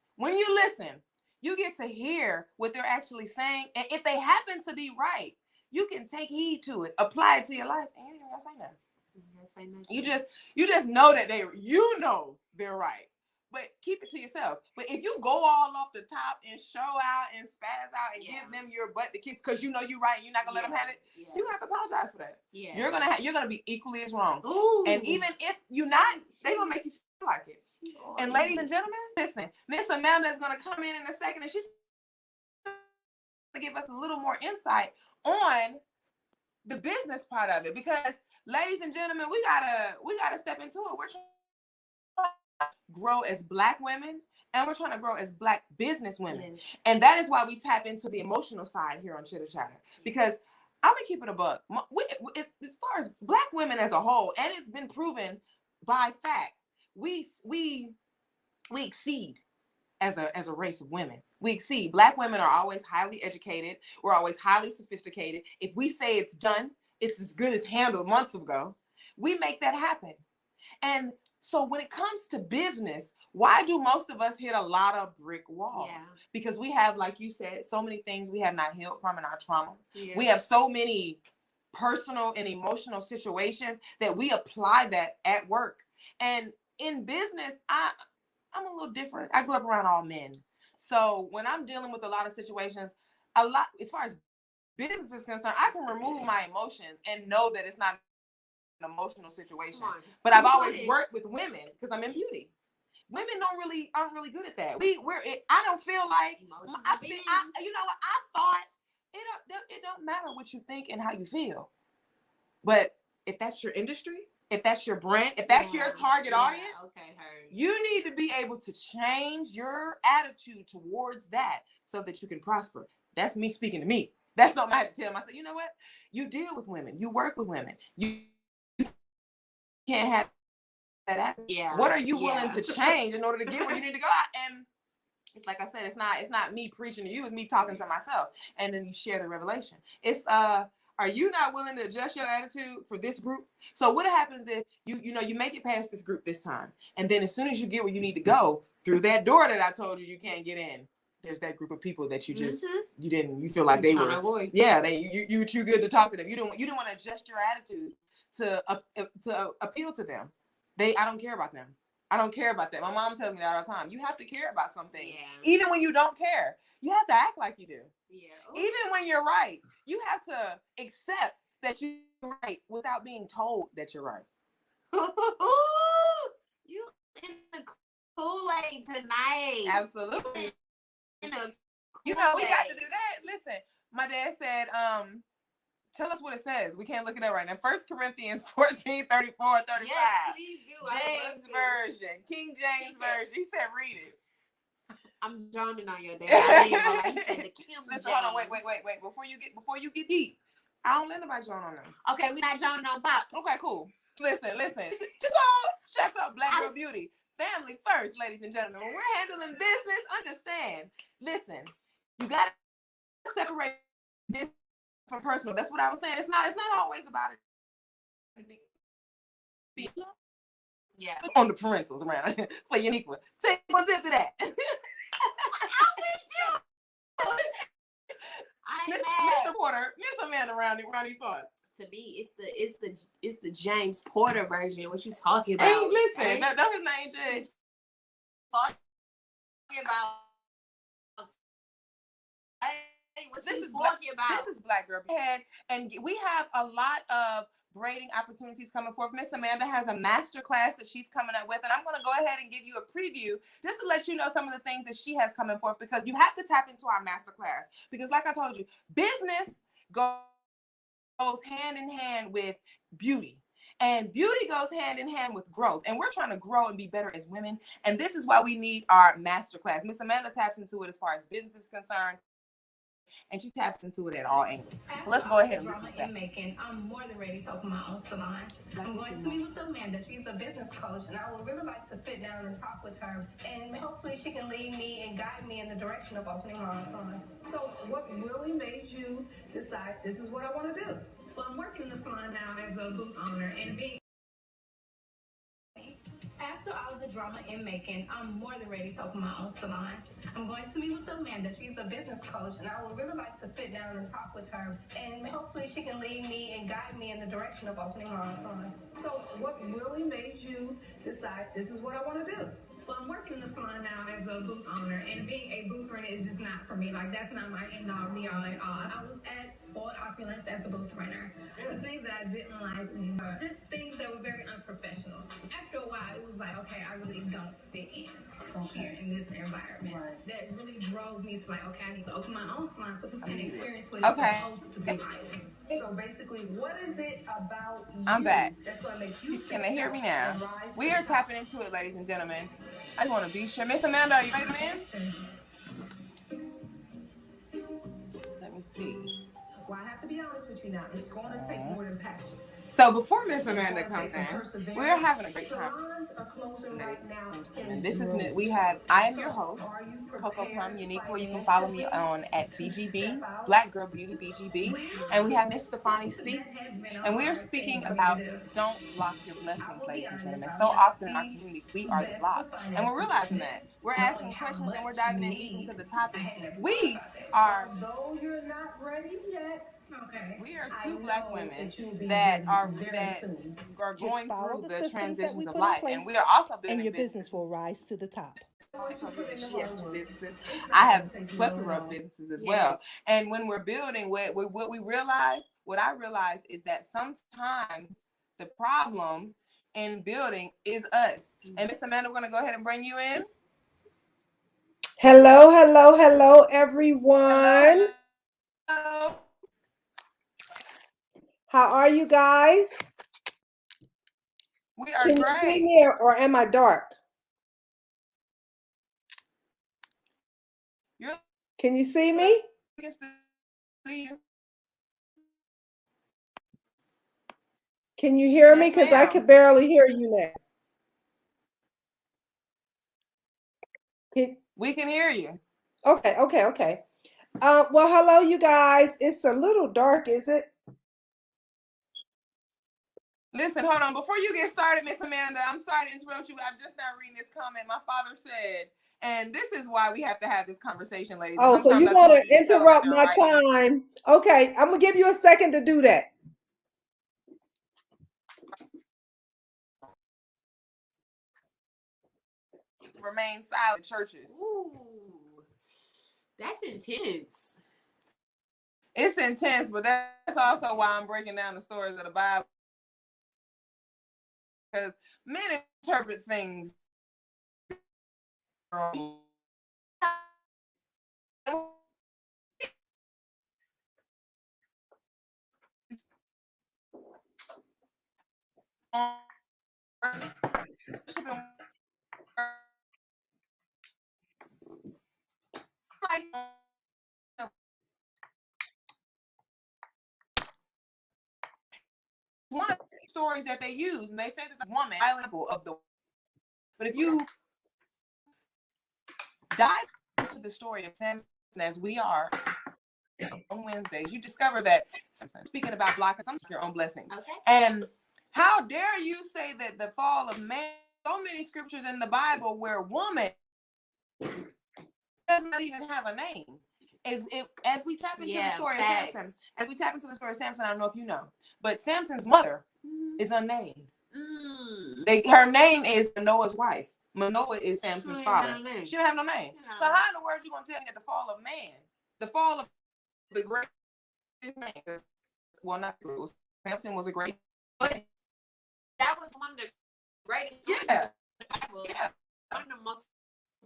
you get to hear what they're actually saying. And if they happen to be right, you can take heed to it, apply it to your life, and you ain't gonna say nothing. You just know that they're right. But keep it to yourself. But if you go all off the top and show out and spaz out and give them your butt to kiss because you know you're right and you're not gonna let them have it, you have to apologize for that. Yeah. You're gonna be equally as wrong. Ooh. And even if you're not, they're gonna make you feel like it. And ladies and gentlemen, listen, Miss Amanda is gonna come in a second and she's gonna give us a little more insight on the business part of it. Because ladies and gentlemen, we gotta step into it. We're trying to grow as Black women and we're trying to grow as Black business women. Yes. And that is why we tap into the emotional side here on Chitter Chatter. Because I'm gonna keep it a buck. As far as Black women as a whole, and it's been proven by fact, we exceed as a race of women. We exceed. Black women are always highly educated. We're always highly sophisticated. If we say it's done, it's as good as handled months ago. We make that happen. And so when it comes to business, why do most of us hit a lot of brick walls? Yeah. Because we have, like you said, so many things we have not healed from in our trauma. Yeah. We have so many personal and emotional situations, that we apply that at work. And in business, I'm a little different. I grew up around all men. So when I'm dealing with a lot of situations, a lot as far as business is concerned, I can remove my emotions and know that it's not an emotional situation. But I've always worked with women because I'm in beauty. Women aren't really good at that. I don't feel like you know what I thought. It don't matter what you think and how you feel. But if that's your industry, if that's your brand, if that's your target audience, you need to be able to change your attitude towards that so that you can prosper. That's me speaking to me. That's something I had to tell myself. You know what? You deal with women. You work with women. You can't have that attitude. Yeah. What are you willing to change in order to get where you need to go? And it's like I said, it's not me preaching to you. It's me talking to myself. And then you share the revelation. It's are you not willing to adjust your attitude for this group? So what happens if you make it past this group this time, and then as soon as you get where you need to go through that door that I told you can't get in, there's that group of people that you just you feel like they were you too good to talk to them. You don't want to adjust your attitude to appeal to them. I don't care about them. I don't care about that. My mom tells me that all the time. You have to care about something. Yeah. Even when you don't care, you have to act like you do. Yeah. Even when you're right, you have to accept that you're right without being told that you're right. You in the Kool-Aid tonight. Absolutely. We got to do that. Listen, my dad said, tell us what it says. We can't look it up right now. 1 Corinthians 14, 34, 35. Yes, please do. James Version. King James Version. He said, read it. I'm joning on your dad. I didn't he said the Kim Listen, hold on. Wait. Before you get deep, I don't let nobody join on them. Okay, we're not joining on Pops. Okay, cool. Listen. Shut up, Black Girl Beauty. Family first, ladies and gentlemen. When we're handling business, understand. Listen, you got to separate this from personal. That's what I was saying. It's not always about it. Yeah. On the parentals around for Uniqua. Take one zip to that. I'm with you. Mr. Porter, Miss Amanda around these thoughts. To me, it's the James Porter version. What you talking about? Hey, listen, that his name just talking about. This is Black Girl Head, and we have a lot of braiding opportunities coming forth. Miss Amanda has a master class that she's coming up with, and I'm going to go ahead and give you a preview just to let you know some of the things that she has coming forth, because you have to tap into our master class, because like I told you, business goes hand in hand with beauty. And beauty goes hand in hand with growth. And we're trying to grow and be better as women. And this is why we need our masterclass. Miss Amanda taps into it as far as business is concerned. And she taps into it at all angles. So let's go ahead and listen to that. I'm more than ready to open my own salon. I'm going to meet with Amanda. She's a business coach, and I would really like to sit down and talk with her. And hopefully she can lead me and guide me in the direction of opening my own salon. So what really made you decide this is what I want to do? Well, I'm working in the salon now as a booth owner, and being after all of the drama in Macon, I'm more than ready to open my own salon. I'm going to meet with Amanda. She's a business coach, and I would really like to sit down and talk with her. And hopefully she can lead me and guide me in the direction of opening my own salon. So what really made you decide this is what I want to do? Well, I'm working in the salon now as a booth owner, and being a booth renter is just not for me. Like, that's not my end-all, be-all at all. I was at Spoiled Opulence as a booth renter. The things that I didn't like, just things that were very unprofessional. After a while, it was like, okay, I really don't fit in here in this environment. Right. That really drove me to like, okay, I need to open my own salon so people can experience what it's supposed to be like. So basically, what is it about you I'm back. That's going to make you Can they hear me now? We are tapping into it, ladies and gentlemen. I just want to be sure. Miss Amanda, are you ready to in? Let me see. Well, I have to be honest with you now. It's going to take more than passion. So before Miss Amanda comes in, we're having a great time. And this is I am your host, Coco Plum Uniqua. You can follow me on at BGB, Black Girl Beauty BGB. And we have Miss Stefani Speaks. And we are speaking about don't block your blessings, ladies and gentlemen. So often in our community, we are the block. And we're realizing that. We're asking questions and we're diving in deep into the topic. We Although you're not ready yet, Okay. we are I two Black know women that you will be that ready are very that soon. are Just going follow through the the systems that we transitions of put in life, and place, we are also and building your businesses. business will rise to the top. I told you that Put in she the has hard two work. businesses. It's I not have gonna take you long plethora at of all. businesses as Yes. well. And when we're building, what we realize, what I realize is that sometimes the problem in building is us. And Miss Amanda, we're gonna go ahead and bring you in. Hello, hello, hello, everyone. Hello. How are you guys? We are Can you see great. me or am I dark? You're Can you see me? see you. Can you hear me? Yes, Because I ma'am. could barely hear you now. We can hear you. Okay. Well, hello, you guys. It's a little dark, is it? Listen, hold on. Before you get started, Miss Amanda, I'm sorry to interrupt you. I'm just now reading this comment. My father said, and this is why we have to have this conversation, ladies. Oh, so Sometimes you I want told to you, you tell them that interrupt they're my right. time? Okay, I'm going to give you a second to do that. Remain silent churches. Ooh, that's intense. It's intense, but that's also why I'm breaking down the stories of the Bible. Because men interpret things wrong. One of the stories that they use, and they say that the woman of the. But if you dive into the story of Samson, as we are on Wednesdays, you discover that speaking about blocking some your own blessings. Okay. And how dare you say that the fall of man? So many scriptures in the Bible where woman does not even have a name. As we tap into the story of Samson, I don't know if you know, but Samson's mother is unnamed. Her name is Manoah's wife. Manoah is Samson's father. She don't have no name. No. So how in the world are you going to tell me that the fall of man, the fall of the greatest man, well, not the greatest, Samson was a great, but that was one of the greatest stories in the Bible. Yeah. One of the most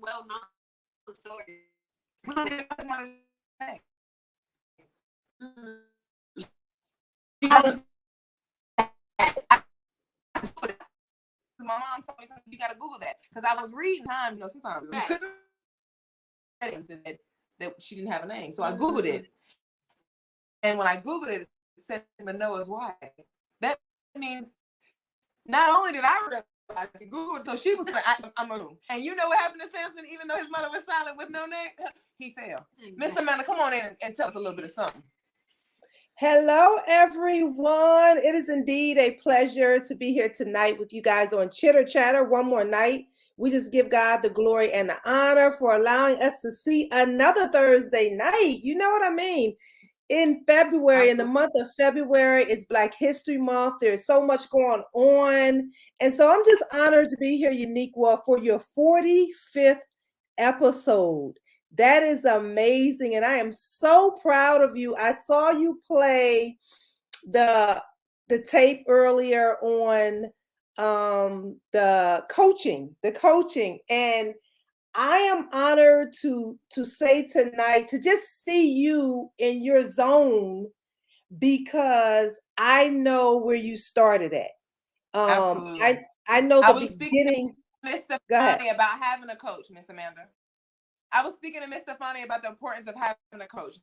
well-known stories. My mom told me something. You gotta Google that because I was reading time. Sometimes that she didn't have a name, so I Googled it. And when I Googled it, it said Manoah's wife. That means not only did I realize it, Google it, so she was like, I'm a room. And you know what happened to Samson? Even though his mother was silent with no name, he fell. Miss Amanda, come on in and tell us a little bit of something. Hello, everyone. It is indeed a pleasure to be here tonight with you guys on Chitter Chatter one more night. We just give God the glory and the honor for allowing us to see another Thursday night. You know what I mean? In February, in the month of February, is Black History Month. There's so much going on. And so I'm just honored to be here, Uniqua, for your 45th episode. That is amazing. And I am so proud of you. I saw you play the tape earlier on the coaching. And I am honored to say tonight to just see you in your zone because I know where you started at. Absolutely. I know the I was beginning. Speaking to Miss Stefani about having a coach, Miss Amanda. I was speaking to Miss Stefani about the importance of having a coach.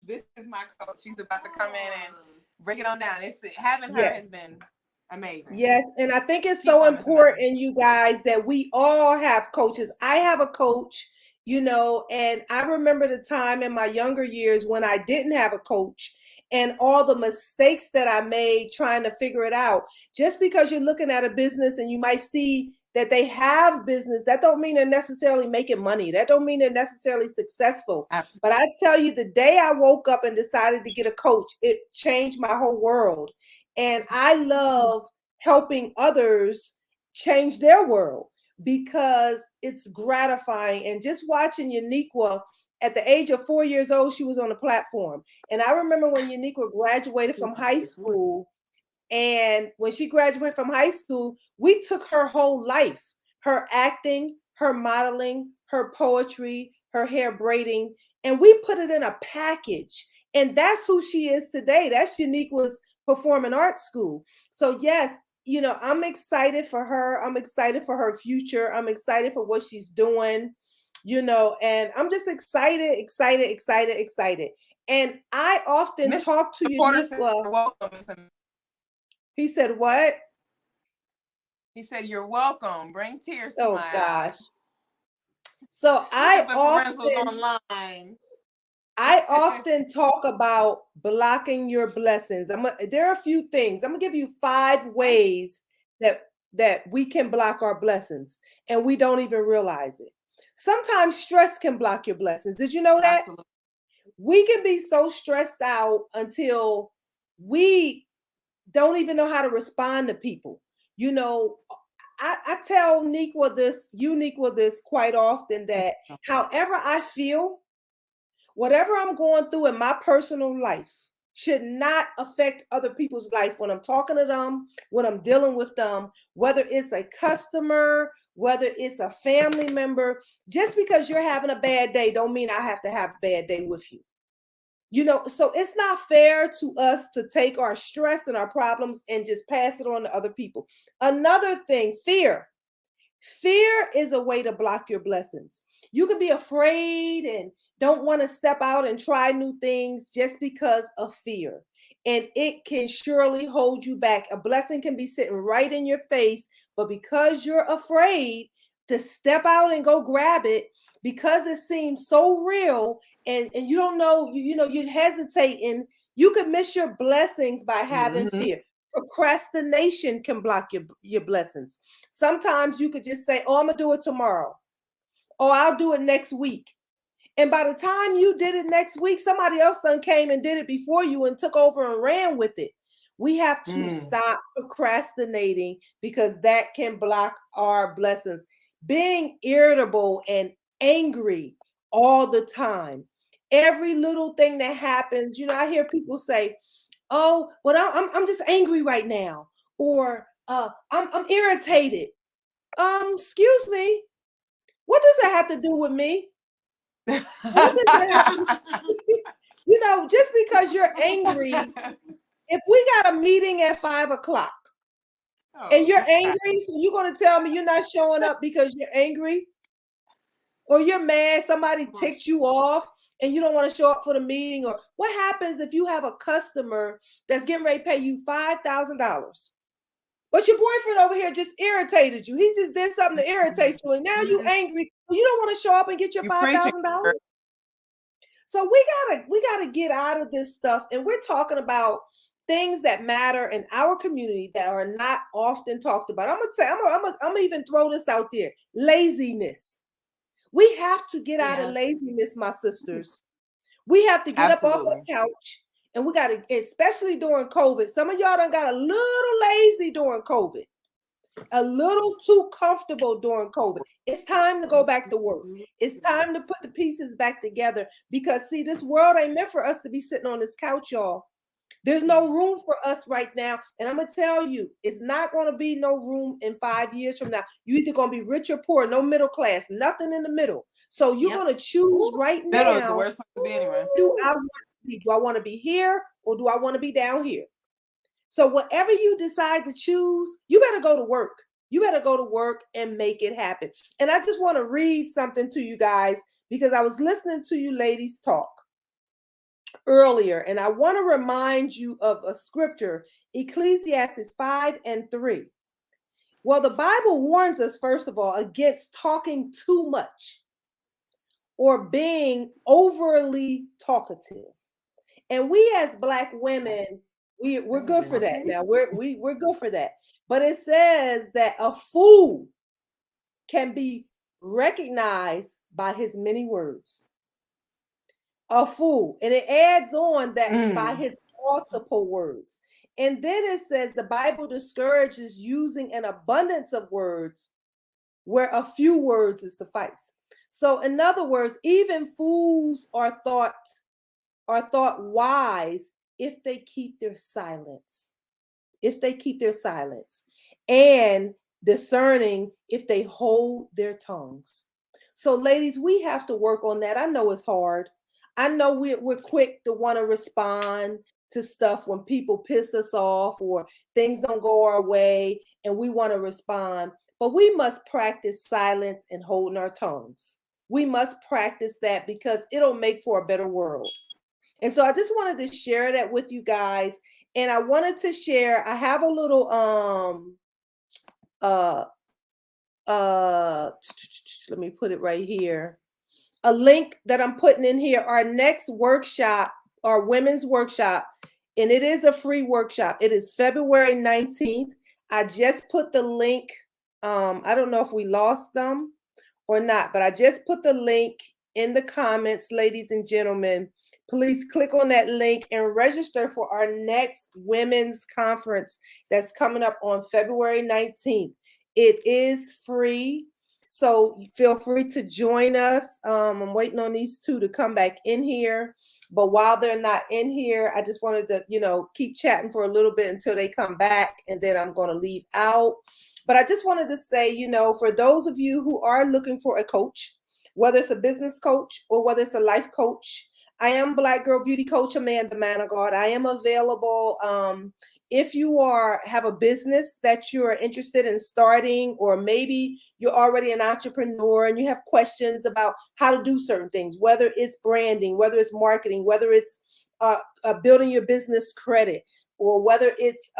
This is my coach. She's about to come in and break it on down. Having her has been amazing. Yes, and I think it's so important, you guys, that we all have coaches. I have a coach, and I remember the time in my younger years when I didn't have a coach and all the mistakes that I made trying to figure it out. Just because you're looking at a business and you might see that they have business, that don't mean they're necessarily making money. That don't mean they're necessarily successful. Absolutely. But I tell you, the day I woke up and decided to get a coach, it changed my whole world. And I love helping others change their world because it's gratifying. And just watching Uniqua at the age of 4 years old, she was on the platform. And I remember when Uniqua graduated from high school, and when she graduated from high school, we took her whole life, her acting, her modeling, her poetry, her hair braiding, and we put it in a package. And that's who she is today. That's Unique's performing arts school. So yes, you know, I'm excited for her. I'm excited for her future. I'm excited for what she's doing, you know, and I'm just excited. And I often Mr. talk to Porter said, Uniqua. "You're welcome." He said, what? He said, "You're welcome. Bring tears to Oh my gosh. eyes." So I often talk about blocking your blessings. There are a few things. I'm gonna give you 5 ways that we can block our blessings and we don't even realize it. Sometimes stress can block your blessings. Did you know that? Absolutely. We can be so stressed out until we don't even know how to respond to people. You know, I tell Uniqua this quite often, that however I feel, whatever I'm going through in my personal life should not affect other people's life when I'm talking to them, when I'm dealing with them, whether it's a customer, whether it's a family member. Just because you're having a bad day don't mean I have to have a bad day with you. You know, so it's not fair to us to take our stress and our problems and just pass it on to other people. Another thing, fear. Fear is a way to block your blessings. You can be afraid and don't want to step out and try new things just because of fear. And it can surely hold you back. A blessing can be sitting right in your face, but because you're afraid to step out and go grab it, because it seems so real, and you don't know, you know, you're hesitating, you could miss your blessings by having fear. Procrastination can block your blessings. Sometimes you could just say, oh, I'm gonna do it tomorrow, or I'll do it next week. And by the time you did it next week, somebody else done came and did it before you and took over and ran with it. We have to stop procrastinating, because that can block our blessings. Being irritable and angry all the time. Every little thing that happens, you know, I hear people say, oh, well, I'm just angry right now, or I'm irritated. Excuse me, what does that have to do with me? What does that have to you know, just because you're angry, if we got a meeting at 5 o'clock and you're angry, so you're gonna tell me you're not showing up because you're angry? Or you're mad, somebody ticked you off and you don't want to show up for the meeting? Or what happens if you have a customer that's getting ready to pay you $5,000, but your boyfriend over here just irritated you? He just did something to irritate you, and now you angry. You don't want to show up and get your $5,000. So we gotta get out of this stuff, and we're talking about things that matter in our community that are not often talked about. I'm gonna even throw this out there: laziness. We have to get out of laziness, my sisters. We have to get up off the couch, and we got to, especially during COVID. Some of y'all done got a little lazy during COVID, a little too comfortable during COVID. It's time to go back to work. It's time to put the pieces back together, because see, this world ain't meant for us to be sitting on this couch, y'all. There's no room for us right now. And I'm going to tell you, it's not going to be no room in 5 years from now. You're either going to be rich or poor, no middle class, nothing in the middle. So you're going to choose right now. Middle is the worst place to be anyway. Do I want to be here, or do I want to be down here? So whatever you decide to choose, you better go to work. You better go to work and make it happen. And I just want to read something to you guys, because I was listening to you ladies talk earlier, and I want to remind you of a scripture, Ecclesiastes 5:3. Well, the Bible warns us, first of all, against talking too much or being overly talkative. And we as Black women, we're good for that. Now we're good for that. But it says that a fool can be recognized by his many words. A fool. And it adds on that by his multiple words. And then it says the Bible discourages using an abundance of words where a few words is suffice. So in other words, even fools are thought wise if they keep their silence. If they keep their silence, and discerning if they hold their tongues. So ladies, we have to work on that. I know it's hard. I know we're quick to want to respond to stuff when people piss us off or things don't go our way and we want to respond. But we must practice silence and holding our tongues. We must practice that because it'll make for a better world. And so I just wanted to share that with you guys. And I wanted to share, I have a little let me put it right here. A link that I'm putting in here, our next workshop, our women's workshop, and it is a free workshop. It is February 19th. I just put the link. I don't know if we lost them or not, but I just put the link in the comments, ladies and gentlemen. Please click on that link and register for our next women's conference that's coming up on February 19th. It is free, so feel free to join us. I'm waiting on these two to come back in here, but while they're not in here, I just wanted to, keep chatting for a little bit until they come back, and then I'm going to leave out. But I just wanted to say, for those of you who are looking for a coach, whether it's a business coach or whether it's a life coach, I am Black Girl Beauty Coach Amanda Man of God. I am available. If you have a business that you're interested in starting, or maybe you're already an entrepreneur and you have questions about how to do certain things, whether it's branding, whether it's marketing, whether it's building your business credit, or whether it's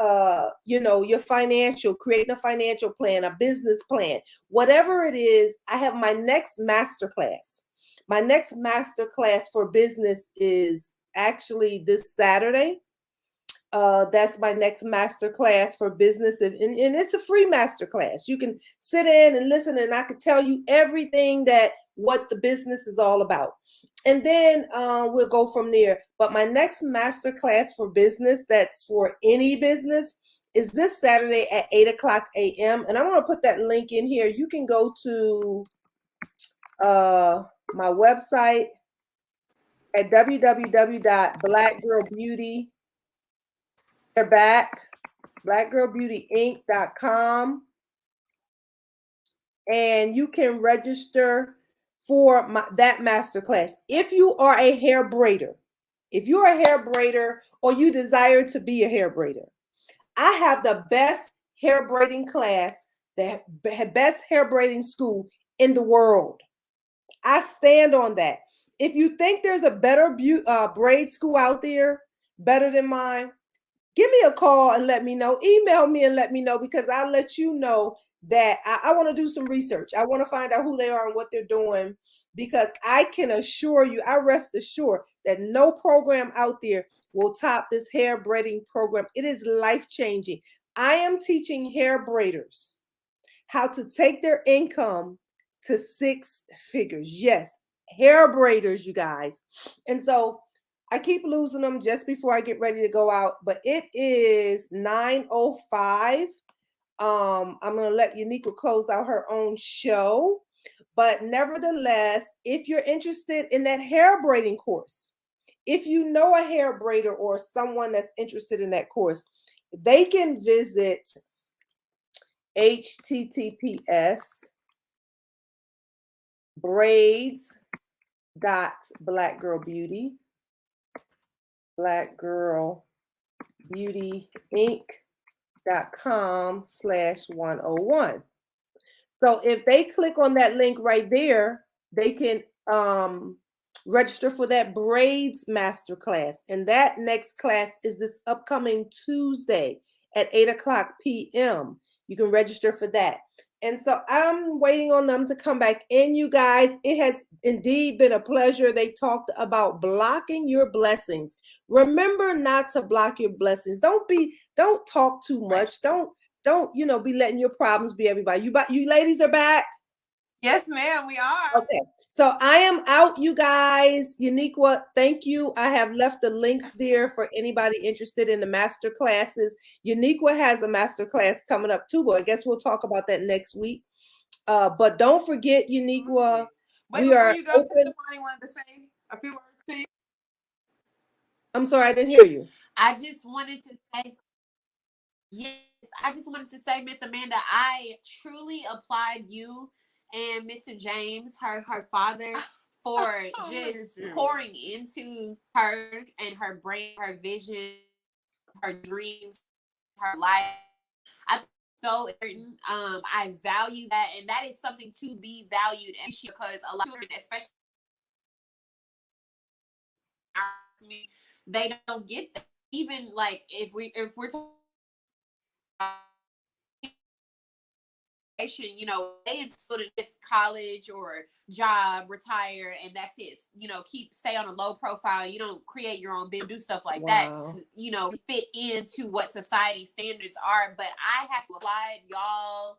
your creating a financial plan, a business plan, whatever it is, I have my next masterclass. My next masterclass for business is actually this Saturday. That's my next masterclass for business, and it's a free masterclass. You can sit in and listen, and I could tell you everything what the business is all about. And then we'll go from there. But my next masterclass for business, that's for any business, is this Saturday at 8:00 a.m. And I'm going to put that link in here. You can go to my website at www.blackgirlbeauty. They're back, blackgirlbeautyinc.com, and you can register for that masterclass. If you are a hair braider, or you desire to be a hair braider, I have the best hair braiding class, the best hair braiding school in the world. I stand on that. If you think there's a better braid school out there, better than mine, give me a call and let me know. Email me and let me know, because I'll let you know that I want to do some research. I want to find out who they are and what they're doing, because I can assure you, I rest assured that no program out there will top this hair braiding program. It is life-changing. I am teaching hair braiders how to take their income to 6 figures. Yes, hair braiders, you guys. And so I keep losing them just before I get ready to go out, but it is 9:05. I'm going to let Uniqua close out her own show. But nevertheless, if you're interested in that hair braiding course, if you know a hair braider or someone that's interested in that course, they can visit https://braids.blackgirlbeauty, blackgirlbeautyinc.com/101. So if they click on that link right there, they can register for that braids masterclass. And that next class is this upcoming Tuesday at 8:00 p.m. You can register for that. And so I'm waiting on them to come back in, you guys. It has indeed been a pleasure. They talked about blocking your blessings. Remember not to block your blessings. Don't talk too much. Don't be letting your problems be everybody. You ladies are back. Yes, ma'am, we are. Okay, so I am out, you guys. Uniqua, thank you. I have left the links there for anybody interested in the master classes. Uniqua has a master class coming up too, but I guess we'll talk about that next week. But don't forget, Uniqua, Absolutely. Wait, we before are you go, open. Stephanie wanted to say a few words to you. I'm sorry, I didn't hear you. I just wanted to say, yes, I just wanted to say, Miss Amanda, I truly applaud you and Mr. James, her father, for Oh, look at just you. pouring into her and her brain, her vision, her dreams, her life. I think it's so important. I value that, and that is something to be valued, and because a lot of children, especially in our community, they don't get that. Even like if we're talking you know, they go to this college or job, retire, and that's it. You know, stay on a low profile. You don't create your own business, do stuff like that. Wow. You know, fit into what society standards are. But I have to applaud y'all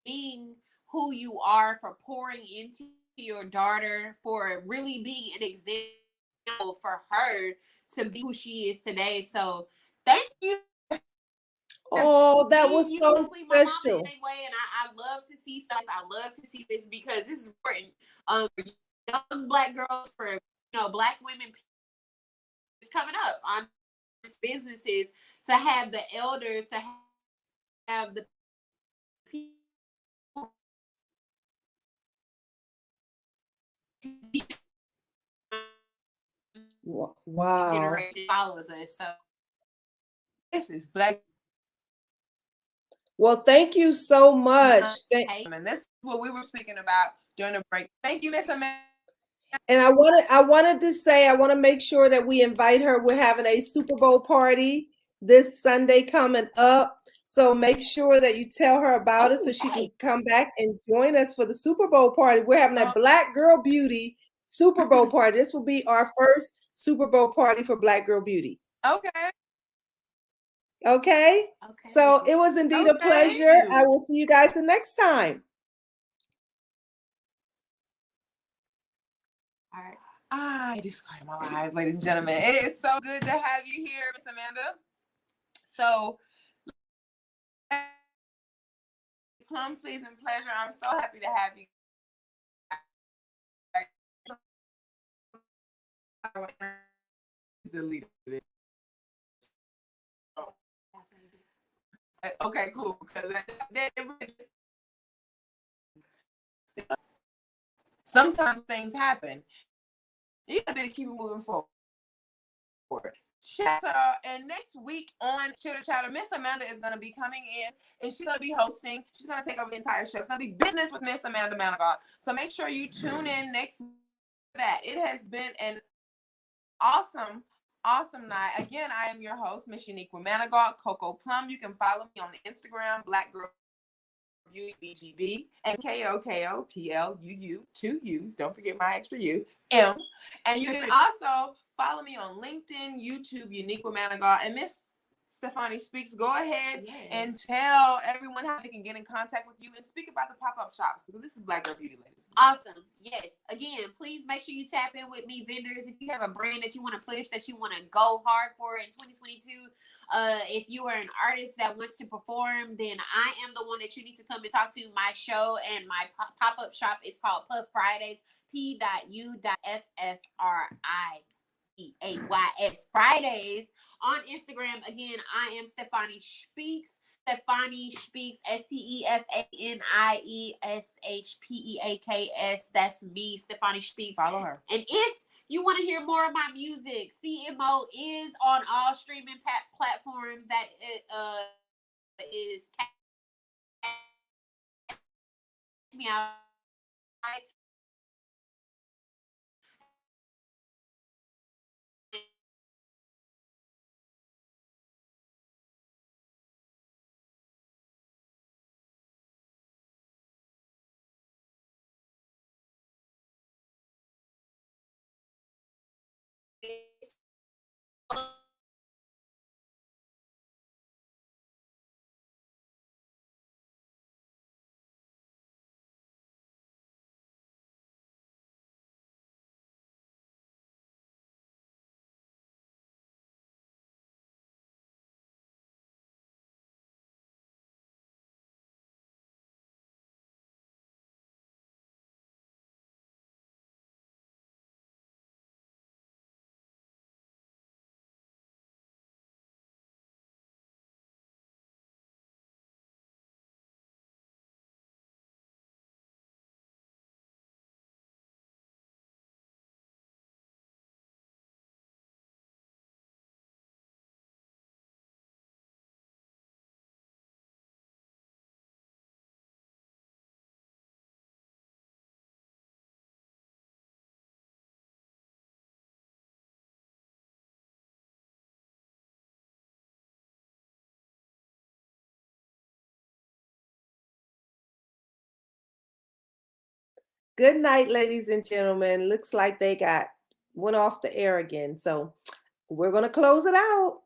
being who you are, for pouring into your daughter, for really being an example for her to be who she is today. So thank you. Oh, that Me, was you, so my mama is the special. same way, and I love to see stuff. I love to see this because this is important. For young Black girls, for Black women, it's coming up on businesses, to have the elders, to have the people Wow. generation follows us. So This is Black. Well, thank you so much. And this is what we were speaking about during the break. Thank you, Miss Amanda. And I wanted to say, I want to make sure that we invite her. We're having a Super Bowl party this Sunday coming up. So make sure that you tell her about it so she can come back and join us for the Super Bowl party. We're having a Black Girl Beauty Super Bowl party. This will be our first Super Bowl party for Black Girl Beauty. Okay. Okay? So it was indeed a pleasure. I will see you guys the next time. all right. I disclaim my life, ladies and gentlemen. It is so good to have you here, Miss Amanda. So, plum, please, and pleasure. I'm so happy to have you. Delete it. Okay, cool. Because sometimes things happen. You gotta keep it moving forward. Chatter, and next week on Chitter Chatter, Miss Amanda is going to be coming in and she's going to be hosting. She's going to take over the entire show. It's going to be business with Miss Amanda Manigault. So make sure you tune in next week for that. It has been an awesome night. Again, I am your host, Miss Uniqua Manigault, Coco Plum. You can follow me on Instagram, Black Girl BGB, and KOKOPLUU, 2 U's. Don't forget my extra U, M. And you can also follow me on LinkedIn, YouTube, Uniqua Manigault, and Miss Stephanie Speaks. Go ahead and tell everyone how they can get in contact with you and speak about the pop-up shops, because this is Black Girl Beauty, ladies. Awesome. Yes. Again, please make sure you tap in with me, vendors. If you have a brand that you want to push, that you want to go hard for in 2022, if you are an artist that wants to perform, then I am the one that you need to come and talk to. My show and my pop-up shop is called Puff Fridays, P.U.F.F.R.I.E.A.Y.S Fridays on Instagram. Again, I am Stephanie Speaks. Stephanie Speaks, STEFANIESHPEAKS. That's me, Stephanie Speaks. Follow her. And if you want to hear more of my music, CMO is on all streaming platforms. That is me out. Good night, ladies and gentlemen. Looks like they went off the air again. So we're going to close it out.